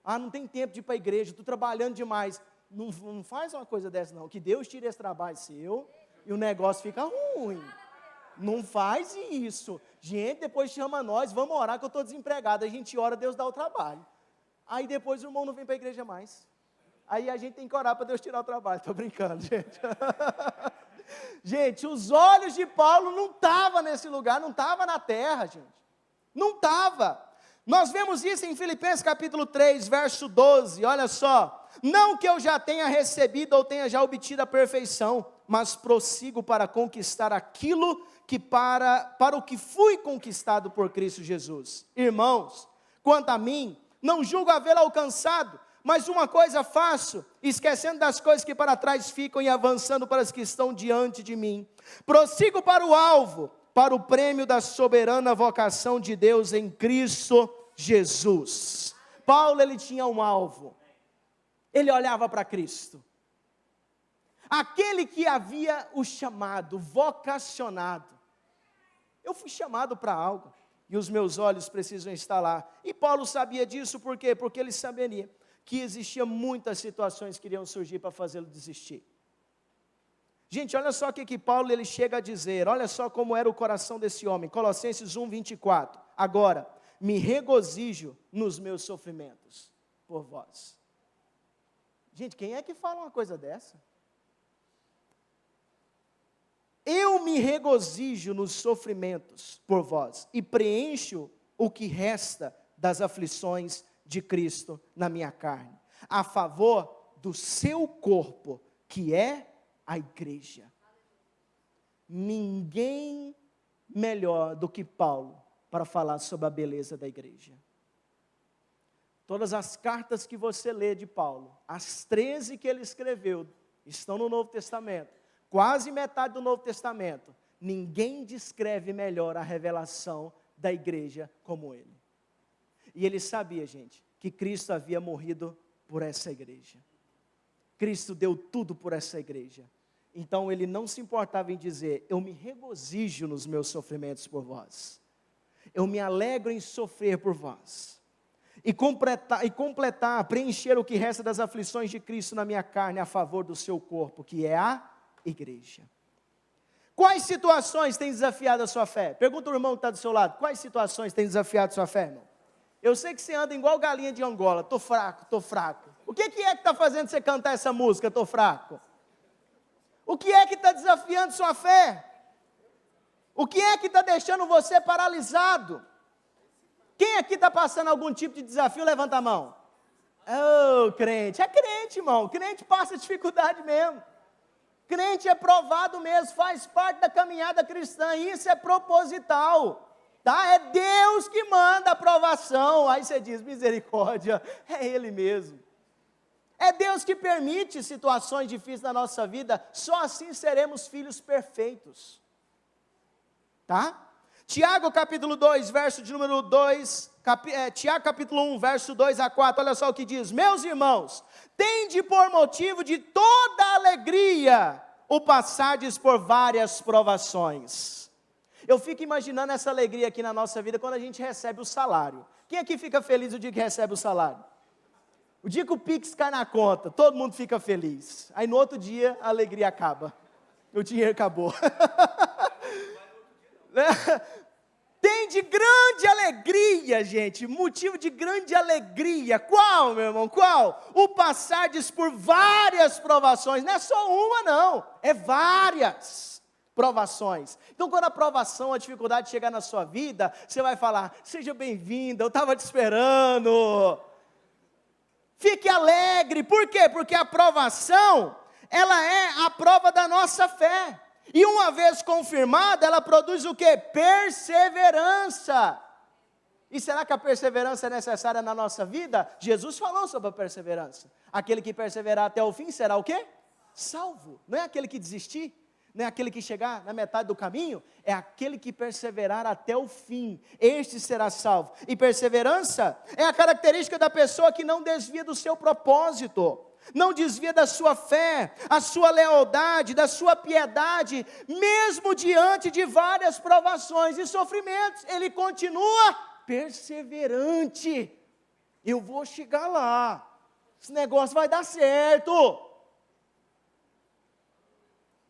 Ah, não tem tempo de ir para a igreja, estou trabalhando demais. Não faz uma coisa dessa não, que Deus tire esse trabalho seu e o negócio fica ruim. Não faz isso. Gente, depois chama nós, vamos orar que eu estou desempregado. A gente ora, Deus dá o trabalho. Aí depois o irmão não vem para a igreja mais. Aí a gente tem que orar para Deus tirar o trabalho. Estou brincando, gente. Gente, os olhos de Paulo não estavam nesse lugar, não estavam na terra, gente. Não estava. Nós vemos isso em Filipenses capítulo 3, verso 12, olha só. Não que eu já tenha recebido ou tenha já obtido a perfeição, mas prossigo para conquistar aquilo que para o que fui conquistado por Cristo Jesus. Irmãos, quanto a mim, não julgo havê-lo alcançado, mas uma coisa faço, esquecendo das coisas que para trás ficam e avançando para as que estão diante de mim. Prossigo para o alvo, para o prêmio da soberana vocação de Deus em Cristo Jesus. Paulo, ele tinha um alvo. Ele olhava para Cristo. Aquele que havia o chamado, vocacionado. Eu fui chamado para algo, e os meus olhos precisam estar lá. E Paulo sabia disso, por quê? Porque ele saberia que existiam muitas situações que iriam surgir para fazê-lo desistir. Gente, olha só o que Paulo ele chega a dizer, olha só como era o coração desse homem, Colossenses 1, 24. Agora, me regozijo nos meus sofrimentos por vós. Gente, quem é que fala uma coisa dessa? Eu me regozijo nos sofrimentos por vós e preencho o que resta das aflições de Cristo na minha carne, a favor do seu corpo, que é a igreja. Ninguém melhor do que Paulo para falar sobre a beleza da igreja. Todas as cartas que você lê de Paulo, as 13 que ele escreveu, estão no Novo Testamento, quase metade do Novo Testamento. Ninguém descreve melhor a revelação da igreja como ele. E ele sabia, gente, que Cristo havia morrido por essa igreja. Cristo deu tudo por essa igreja. Então ele não se importava em dizer, eu me regozijo nos meus sofrimentos por vós. Eu me alegro em sofrer por vós. E completar, preencher o que resta das aflições de Cristo na minha carne, a favor do seu corpo, que é a igreja. Quais situações têm desafiado a sua fé? Pergunta ao irmão que está do seu lado, quais situações têm desafiado a sua fé, irmão? Eu sei que você anda igual galinha de Angola, estou fraco, estou fraco. O que é que está fazendo você cantar essa música, estou fraco? O que é que está desafiando sua fé? O que é que está deixando você paralisado? Quem aqui está passando algum tipo de desafio, levanta a mão. Oh, crente, é crente, irmão, crente passa dificuldade mesmo. Crente é provado mesmo, faz parte da caminhada cristã, isso é proposital, tá? É Deus que manda a provação. Aí você diz, misericórdia, é Ele mesmo. É Deus que permite situações difíceis na nossa vida, só assim seremos filhos perfeitos, tá? Tiago capítulo 2, verso de número 2, Tiago capítulo 1, verso 2 a 4, olha só o que diz: meus irmãos, tende por motivo de toda alegria o passardes por várias provações. Eu fico imaginando essa alegria aqui na nossa vida quando a gente recebe o salário. Quem aqui fica feliz o dia que recebe o salário? O dia que o Pix cai na conta, todo mundo fica feliz. Aí no outro dia a alegria acaba, o dinheiro acabou. Tem de grande alegria, gente, motivo de grande alegria. Qual, meu irmão, qual? O passardes por várias provações, não é só uma não, é várias provações. Então quando a provação, a dificuldade chegar na sua vida, você vai falar, seja bem-vinda, eu estava te esperando. Fique alegre, por quê? Porque a provação, ela é a prova da nossa fé. E uma vez confirmada, ela produz o quê? Perseverança. E será que a perseverança é necessária na nossa vida? Jesus falou sobre a perseverança. Aquele que perseverar até o fim será o quê? Salvo. Não é aquele que desistir, não é aquele que chegar na metade do caminho, é aquele que perseverar até o fim. Este será salvo. E perseverança é a característica da pessoa que não desvia do seu propósito. Não desvia da sua fé, a sua lealdade, da sua piedade, mesmo diante de várias provações e sofrimentos, ele continua perseverante. Eu vou chegar lá, esse negócio vai dar certo.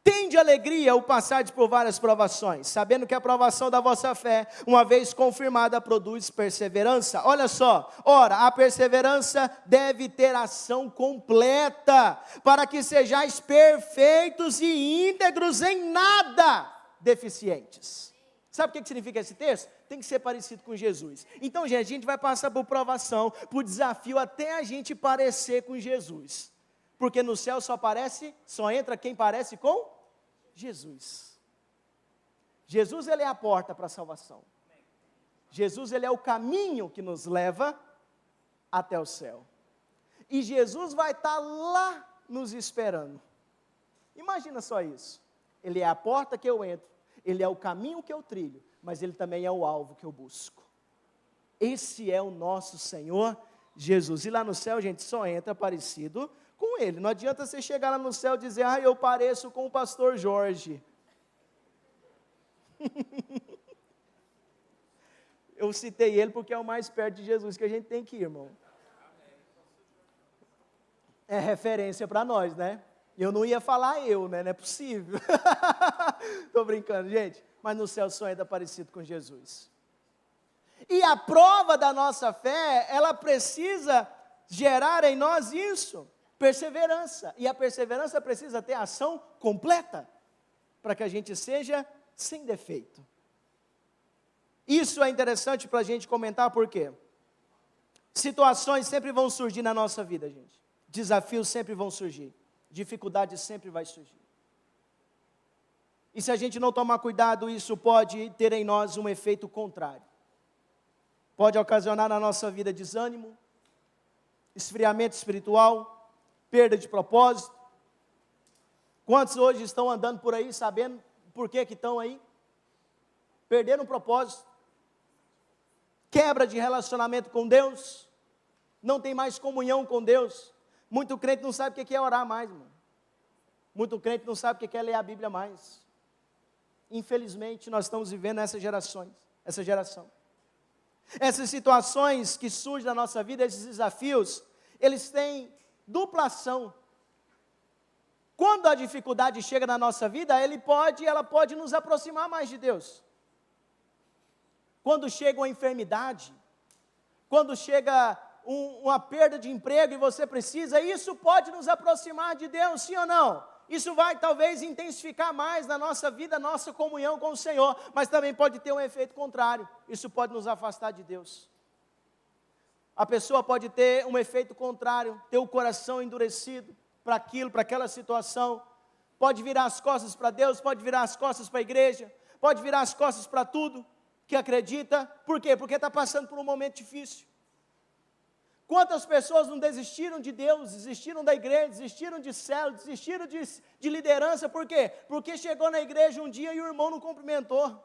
Tende alegria o passar por várias provações, sabendo que a provação da vossa fé, uma vez confirmada, produz perseverança. Olha só, ora, a perseverança deve ter ação completa, para que sejais perfeitos e íntegros, em nada deficientes. Sabe o que significa esse texto? Tem que ser parecido com Jesus. Então, gente, a gente vai passar por provação, por desafio, até a gente parecer com Jesus. Porque no céu só entra quem parece com Jesus. Jesus, ele é a porta para a salvação. Jesus, ele é o caminho que nos leva até o céu. E Jesus vai estar lá nos esperando. Imagina só isso. Ele é a porta que eu entro, ele é o caminho que eu trilho, mas ele também é o alvo que eu busco. Esse é o nosso Senhor Jesus. E lá no céu, gente, só entra parecido com ele. Não adianta você chegar lá no céu e dizer, eu pareço com o pastor Jorge. Eu citei ele porque é o mais perto de Jesus que a gente tem que ir, irmão. É referência para nós, né? Eu não ia falar né? Não é possível. Estou brincando, gente. Mas no céu só entra parecido com Jesus. E a prova da nossa fé, ela precisa gerar em nós isso. Perseverança, e a perseverança precisa ter ação completa, para que a gente seja sem defeito. Isso é interessante para a gente comentar, por quê? Situações sempre vão surgir na nossa vida, gente. Desafios sempre vão surgir, dificuldades sempre vai surgir. E se a gente não tomar cuidado, isso pode ter em nós um efeito contrário. Pode ocasionar na nossa vida desânimo, esfriamento espiritual, perda de propósito. Quantos hoje estão andando por aí sabendo por que estão aí? Perderam o propósito. Quebra de relacionamento com Deus. Não tem mais comunhão com Deus. Muito crente não sabe o que é orar mais, irmão. Muito crente não sabe o que é ler a Bíblia mais. Infelizmente, nós estamos vivendo essa geração. Essas situações que surgem na nossa vida, esses desafios, eles têm dupla ação. Quando a dificuldade chega na nossa vida, ela pode nos aproximar mais de Deus. Quando chega uma enfermidade, quando chega uma perda de emprego e você precisa, isso pode nos aproximar de Deus, sim ou não? Isso vai talvez intensificar mais na nossa vida, nossa comunhão com o Senhor, mas também pode ter um efeito contrário, isso pode nos afastar de Deus. A pessoa pode ter um efeito contrário, ter o coração endurecido para aquilo, para aquela situação, pode virar as costas para Deus, pode virar as costas para a igreja, pode virar as costas para tudo que acredita. Por quê? Porque está passando por um momento difícil. Quantas pessoas não desistiram de Deus, desistiram da igreja, desistiram de célula, desistiram de liderança, por quê? Porque chegou na igreja um dia e o irmão não cumprimentou,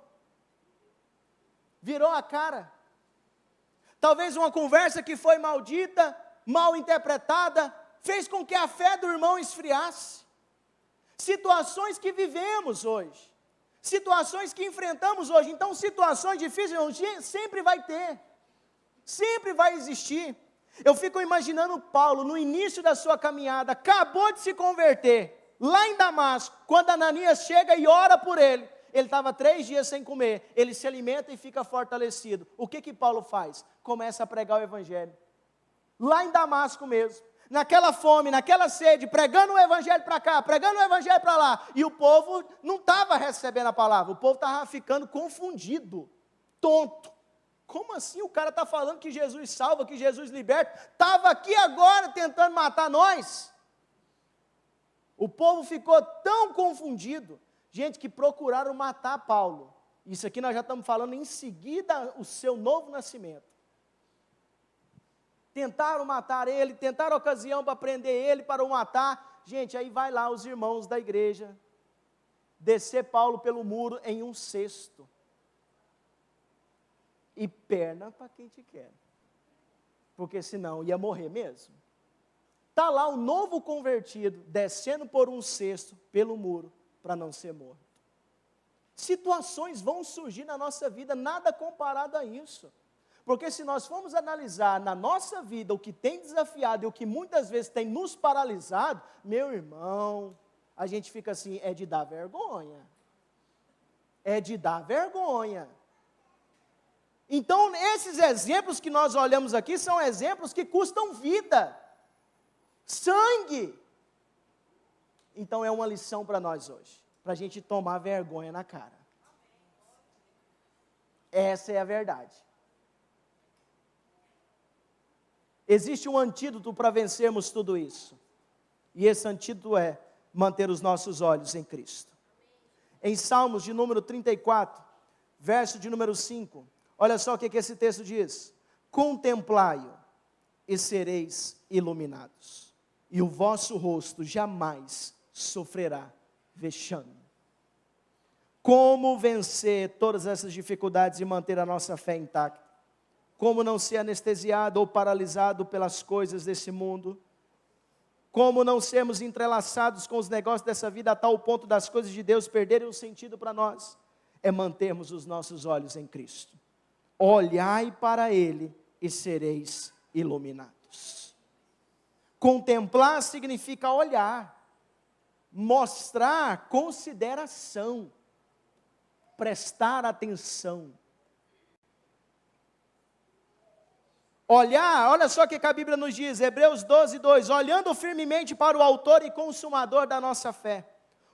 virou a cara. Talvez uma conversa que foi maldita, mal interpretada, fez com que a fé do irmão esfriasse. Situações que vivemos hoje, situações que enfrentamos hoje. Então, situações difíceis sempre vai ter, sempre vai existir. Eu fico imaginando Paulo, no início da sua caminhada, acabou de se converter, lá em Damasco, quando Ananias chega e ora por ele. Ele estava 3 dias sem comer, ele se alimenta e fica fortalecido. O que Paulo faz? Começa a pregar o evangelho, lá em Damasco mesmo, naquela fome, naquela sede, pregando o evangelho para cá, pregando o evangelho para lá, e o povo não estava recebendo a palavra, o povo estava ficando confundido, tonto. Como assim o cara está falando que Jesus salva, que Jesus liberta, estava aqui agora tentando matar nós? O povo ficou tão confundido, gente, que procuraram matar Paulo. Isso aqui nós já estamos falando em seguida o seu novo nascimento. Tentaram matar ele, tentaram ocasião para prender ele, para o matar. Gente, aí vai lá os irmãos da igreja, descer Paulo pelo muro em um cesto. E perna para quem te quer, porque senão ia morrer mesmo. Está lá o novo convertido, descendo por um cesto, pelo muro, para não ser morto. Situações vão surgir na nossa vida, nada comparado a isso. Porque se nós formos analisar na nossa vida o que tem desafiado e o que muitas vezes tem nos paralisado, meu irmão, a gente fica assim, é de dar vergonha. É de dar vergonha. Então, esses exemplos que nós olhamos aqui são exemplos que custam vida, sangue. Então, é uma lição para nós hoje, para a gente tomar vergonha na cara. Essa é a verdade. Existe um antídoto para vencermos tudo isso, e esse antídoto é manter os nossos olhos em Cristo. Em Salmos de número 34, verso de número 5, olha só o que esse texto diz: contemplai-o e sereis iluminados, e o vosso rosto jamais sofrerá vexame. Como vencer todas essas dificuldades e manter a nossa fé intacta? Como não ser anestesiado ou paralisado pelas coisas desse mundo? Como não sermos entrelaçados com os negócios dessa vida a tal ponto das coisas de Deus perderem o sentido para nós? É mantermos os nossos olhos em Cristo. Olhai para Ele e sereis iluminados. Contemplar significa olhar, mostrar consideração, prestar atenção. Olhar, olha só o que a Bíblia nos diz, Hebreus 12, 2, olhando firmemente para o autor e consumador da nossa fé,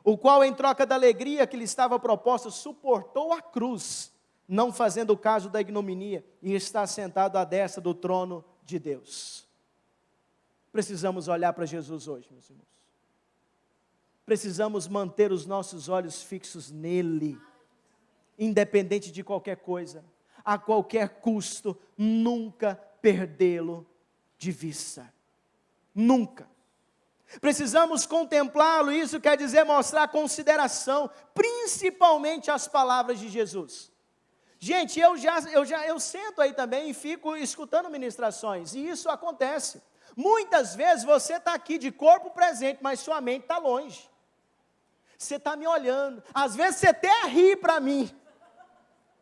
o qual em troca da alegria que lhe estava proposta, suportou a cruz, não fazendo caso da ignominia, e está sentado à destra do trono de Deus. Precisamos olhar para Jesus hoje, meus irmãos. Precisamos manter os nossos olhos fixos nele, independente de qualquer coisa, a qualquer custo, nunca perdê-lo de vista. Nunca. Precisamos contemplá-lo, isso quer dizer mostrar consideração, principalmente às palavras de Jesus. Gente, eu sento aí também e fico escutando ministrações, e isso acontece. Muitas vezes você está aqui de corpo presente, mas sua mente está longe. Você está me olhando, às vezes você até ri para mim,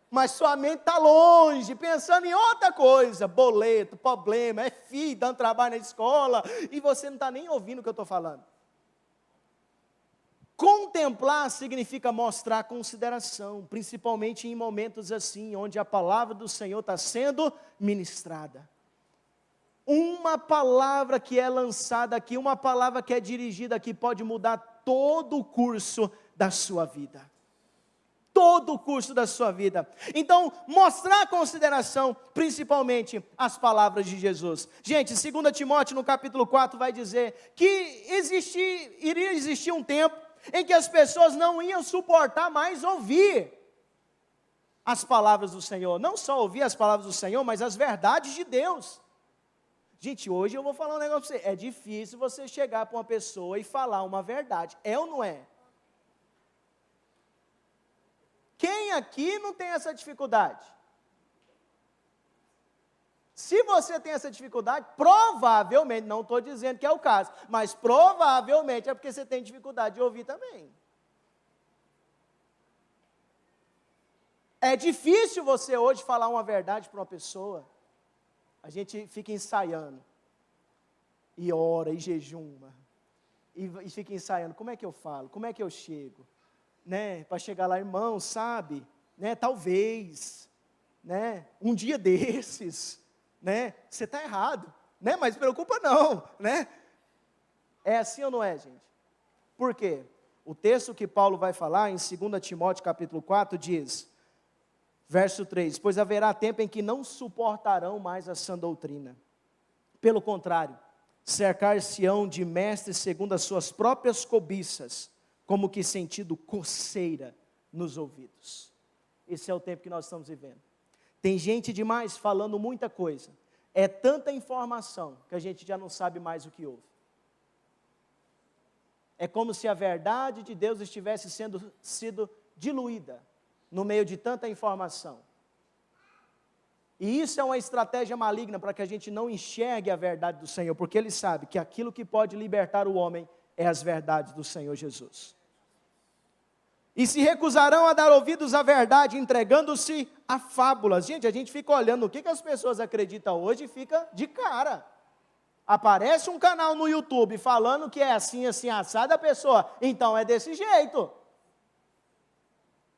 mas sua mente está longe, pensando em outra coisa, boleto, problema, é filho, dando trabalho na escola, e você não está nem ouvindo o que eu estou falando. Contemplar significa mostrar consideração, principalmente em momentos assim, onde a palavra do Senhor está sendo ministrada. Uma palavra que é lançada aqui, uma palavra que é dirigida aqui, pode mudar todo o curso da sua vida. Todo o curso da sua vida. Então, mostrar consideração, principalmente as palavras de Jesus. Gente, 2 Timóteo no capítulo 4 vai dizer que iria existir um tempo em que as pessoas não iam suportar mais ouvir as palavras do Senhor. Não só ouvir as palavras do Senhor, mas as verdades de Deus. Gente, hoje eu vou falar um negócio para você. É difícil você chegar para uma pessoa e falar uma verdade. É ou não é? Quem aqui não tem essa dificuldade? Se você tem essa dificuldade, provavelmente, não estou dizendo que é o caso, mas provavelmente é porque você tem dificuldade de ouvir também. É difícil você hoje falar uma verdade para uma pessoa. A gente fica ensaiando, e ora, e jejuma, e fica ensaiando, como é que eu falo, como é que eu chego, né, para chegar lá, irmão, sabe, né, talvez, né, um dia desses, né, você está errado, né, mas preocupa não, né, é assim ou não é, gente? Por quê? O texto que Paulo vai falar em 2 Timóteo capítulo 4 diz, verso 3, pois haverá tempo em que não suportarão mais a sã doutrina. Pelo contrário, cercar-se-ão de mestres segundo as suas próprias cobiças, como que sentindo coceira nos ouvidos. Esse é o tempo que nós estamos vivendo. Tem gente demais falando muita coisa. É tanta informação que a gente já não sabe mais o que ouve. É como se a verdade de Deus estivesse sido diluída no meio de tanta informação. E isso é uma estratégia maligna para que a gente não enxergue a verdade do Senhor, porque Ele sabe que aquilo que pode libertar o homem é as verdades do Senhor Jesus. E se recusarão a dar ouvidos à verdade, entregando-se a fábulas. Gente, a gente fica olhando o que as pessoas acreditam hoje e fica de cara. Aparece um canal no YouTube falando que é assim, assim, assado, a pessoa, então é desse jeito.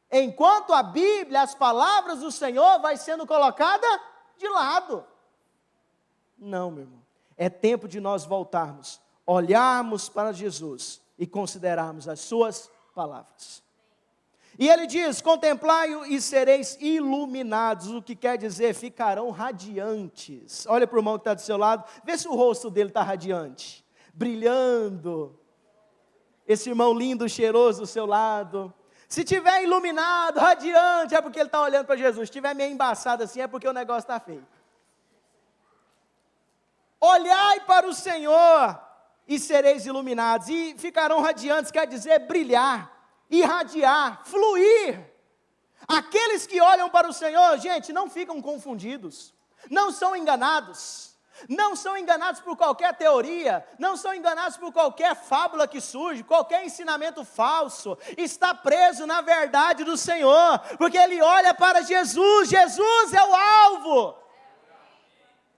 Enquanto a Bíblia, as palavras do Senhor vai sendo colocada de lado. Não, meu irmão. É tempo de nós voltarmos, olharmos para Jesus e considerarmos as suas palavras. E ele diz, contemplai-o e sereis iluminados, o que quer dizer, ficarão radiantes. Olha para o irmão que está do seu lado, vê se o rosto dele está radiante, brilhando. Esse irmão lindo, cheiroso do seu lado. Se tiver iluminado, radiante, é porque ele está olhando para Jesus. Se tiver meio embaçado assim, é porque o negócio está feio. Olhai para o Senhor e sereis iluminados. E ficarão radiantes, quer dizer brilhar, irradiar, fluir. Aqueles que olham para o Senhor, gente, não ficam confundidos, não são enganados. Não são enganados por qualquer teoria, não são enganados por qualquer fábula que surge, qualquer ensinamento falso, está preso na verdade do Senhor, porque ele olha para Jesus, Jesus é o alvo.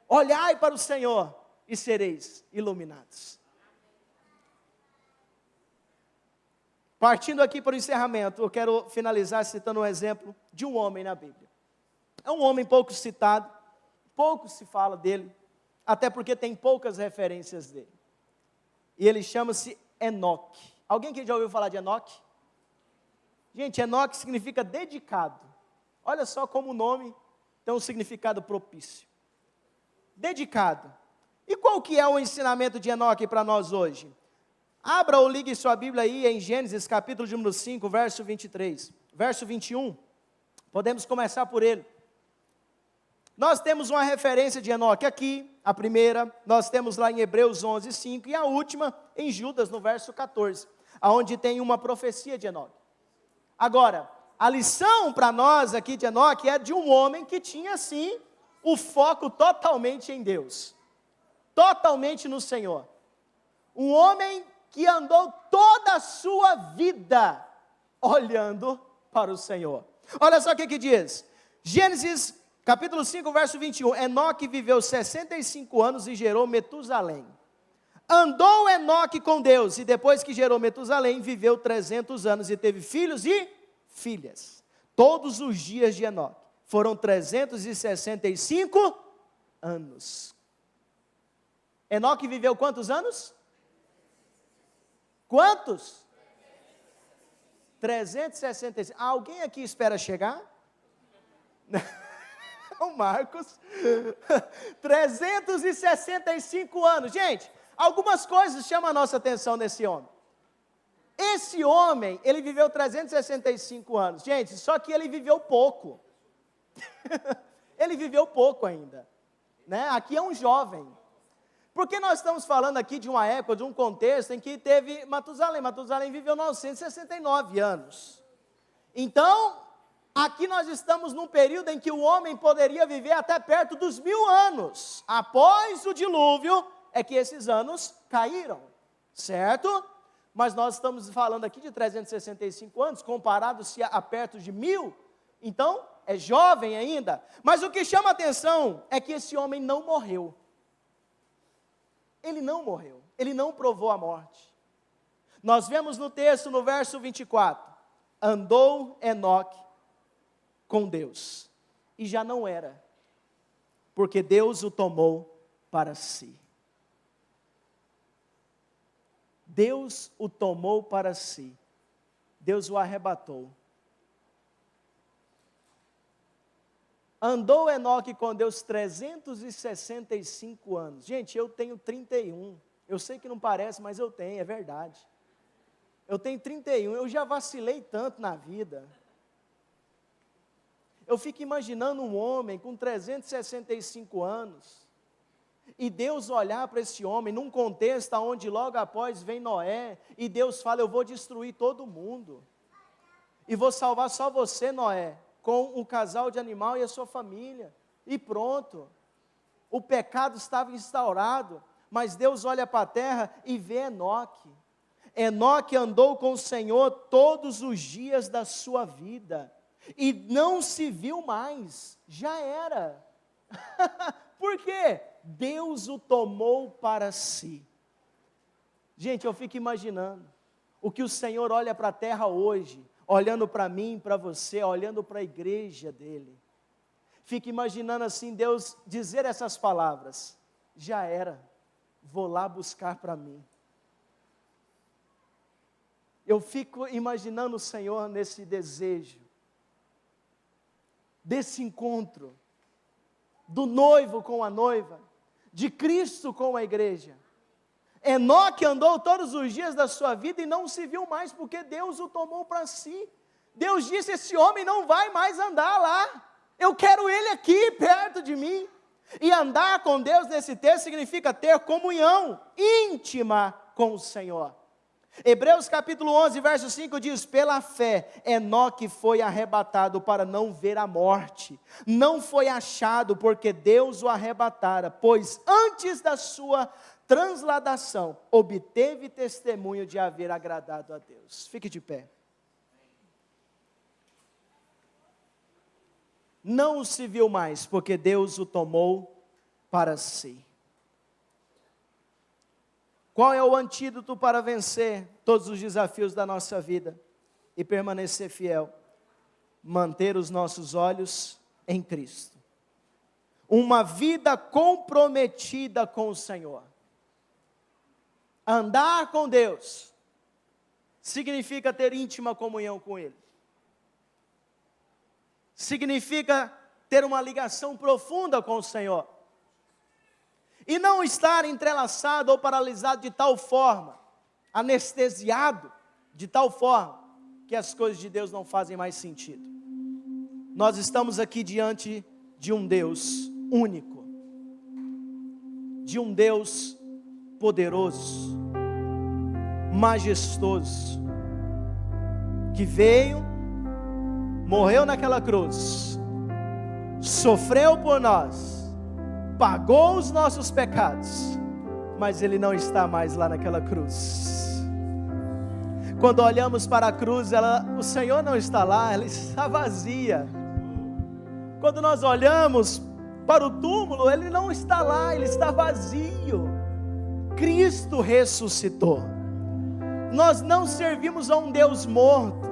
Olhai para o Senhor e sereis iluminados. Partindo aqui para o encerramento, eu quero finalizar citando um exemplo de um homem na Bíblia. É um homem pouco citado, pouco se fala dele, até porque tem poucas referências dele. E ele chama-se Enoque. Alguém que já ouviu falar de Enoque? Gente, Enoque significa dedicado. Olha só como o nome tem um significado propício. Dedicado. E qual que é o ensinamento de Enoque para nós hoje? Abra ou ligue sua Bíblia aí em Gênesis capítulo de número 5, verso 23. Verso 21. Podemos começar por ele. Nós temos uma referência de Enoque aqui, a primeira, nós temos lá em Hebreus 11, 5, e a última em Judas, no verso 14, onde tem uma profecia de Enoque. Agora, a lição para nós aqui de Enoque é de um homem que tinha, sim, o foco totalmente em Deus, totalmente no Senhor. Um homem que andou toda a sua vida olhando para o Senhor. Olha só o que diz, Gênesis capítulo 5, verso 21, Enoque viveu 65 anos e gerou Metusalém. Andou Enoque com Deus, e depois que gerou Metusalém, viveu 300 anos e teve filhos e filhas. Todos os dias de Enoque foram 365 anos. Enoque viveu quantos anos? Quantos? 365. Alguém aqui espera chegar? O Marcos, 365 anos, gente, algumas coisas chamam a nossa atenção nesse homem. Esse homem, ele viveu 365 anos. Gente, só que ele viveu pouco. Ele viveu pouco ainda, né? Aqui é um jovem. Porque nós estamos falando aqui de uma época, de um contexto em que teve Matusalém. Matusalém viveu 969 anos. Então, aqui nós estamos num período em que o homem poderia viver até perto dos 1000 anos. Após o dilúvio, é que esses anos caíram, certo? Mas nós estamos falando aqui de 365 anos, comparado-se a perto de 1000. Então, é jovem ainda. Mas o que chama a atenção é que esse homem não morreu. Ele não morreu, ele não provou a morte. Nós vemos no texto, no verso 24, andou Enoque com Deus, e já não era, porque Deus o tomou para si. Deus o tomou para si, Deus o arrebatou. Andou Enoque com Deus 365 anos. Gente, eu tenho 31. Eu sei que não parece, mas eu tenho, é verdade. Eu tenho 31, eu já vacilei tanto na vida. Eu fico imaginando um homem com 365 anos, e Deus olhar para esse homem, num contexto onde logo após vem Noé, e Deus fala, eu vou destruir todo mundo, e vou salvar só você, Noé, com um casal de animal e a sua família, e pronto, o pecado estava instaurado, mas Deus olha para a terra e vê Enoque. Enoque andou com o Senhor todos os dias da sua vida, e não se viu mais, já era. Por quê? Deus o tomou para si. Gente, eu fico imaginando, o que o Senhor olha para a terra hoje, olhando para mim, para você, olhando para a igreja dele. Fico imaginando assim, Deus dizer essas palavras, já era, vou lá buscar para mim. Eu fico imaginando o Senhor nesse desejo, desse encontro, do noivo com a noiva, de Cristo com a igreja. Enoque andou todos os dias da sua vida e não se viu mais, porque Deus o tomou para si. Deus disse, esse homem não vai mais andar lá, eu quero ele aqui, perto de mim. E andar com Deus nesse texto significa ter comunhão íntima com o Senhor. Hebreus capítulo 11, verso 5 diz, pela fé, Enoque foi arrebatado para não ver a morte, não foi achado porque Deus o arrebatara, pois antes da sua transladação, obteve testemunho de haver agradado a Deus. Fique de pé. Não o se viu mais, porque Deus o tomou para si. Qual é o antídoto para vencer todos os desafios da nossa vida e permanecer fiel? Manter os nossos olhos em Cristo. Uma vida comprometida com o Senhor. Andar com Deus significa ter íntima comunhão com Ele. Significa ter uma ligação profunda com o Senhor. E não estar entrelaçado ou paralisado de tal forma, anestesiado de tal forma, que as coisas de Deus não fazem mais sentido. Nós estamos aqui diante de um Deus único, de um Deus poderoso, majestoso, que veio, morreu naquela cruz, sofreu por nós, pagou os nossos pecados, mas Ele não está mais lá naquela cruz. Quando olhamos para a cruz, o Senhor não está lá, ela está vazia. Quando nós olhamos para o túmulo, Ele não está lá, Ele está vazio. Cristo ressuscitou. Nós não servimos a um Deus morto,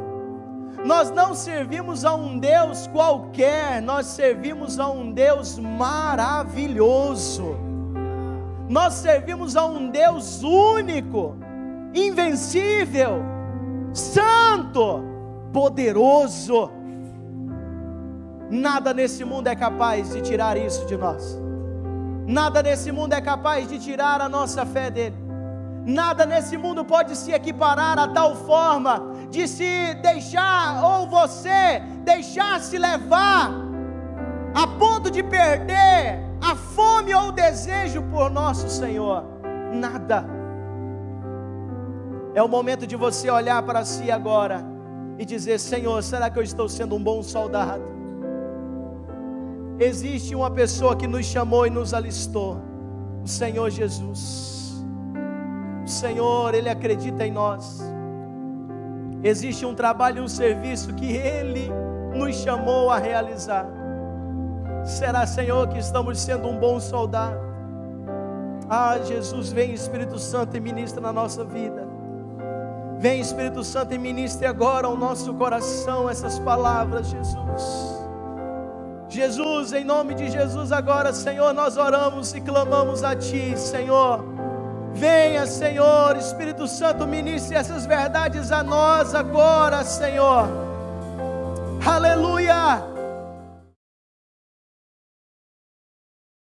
nós não servimos a um Deus qualquer, nós servimos a um Deus maravilhoso, nós servimos a um Deus único, invencível, santo, poderoso. Nada nesse mundo é capaz de tirar isso de nós, nada nesse mundo é capaz de tirar a nossa fé dele, Nada nesse mundo pode se equiparar a tal forma de se deixar, ou você deixar-se levar, a ponto de perder a fome ou o desejo por nosso Senhor. Nada. É o momento de você olhar para si agora e dizer: Senhor, será que eu estou sendo um bom soldado? Existe uma pessoa que nos chamou e nos alistou, o Senhor Jesus. O Senhor, Ele acredita em nós. Existe um trabalho e um serviço que Ele nos chamou a realizar. Será, Senhor, que estamos sendo um bom soldado? Ah, Jesus, vem Espírito Santo e ministra na nossa vida. Vem Espírito Santo e ministre agora ao nosso coração essas palavras, Jesus. Jesus, em nome de Jesus agora, Senhor, nós oramos e clamamos a Ti, Senhor. Venha, Senhor, Espírito Santo, ministre essas verdades a nós agora, Senhor. Aleluia!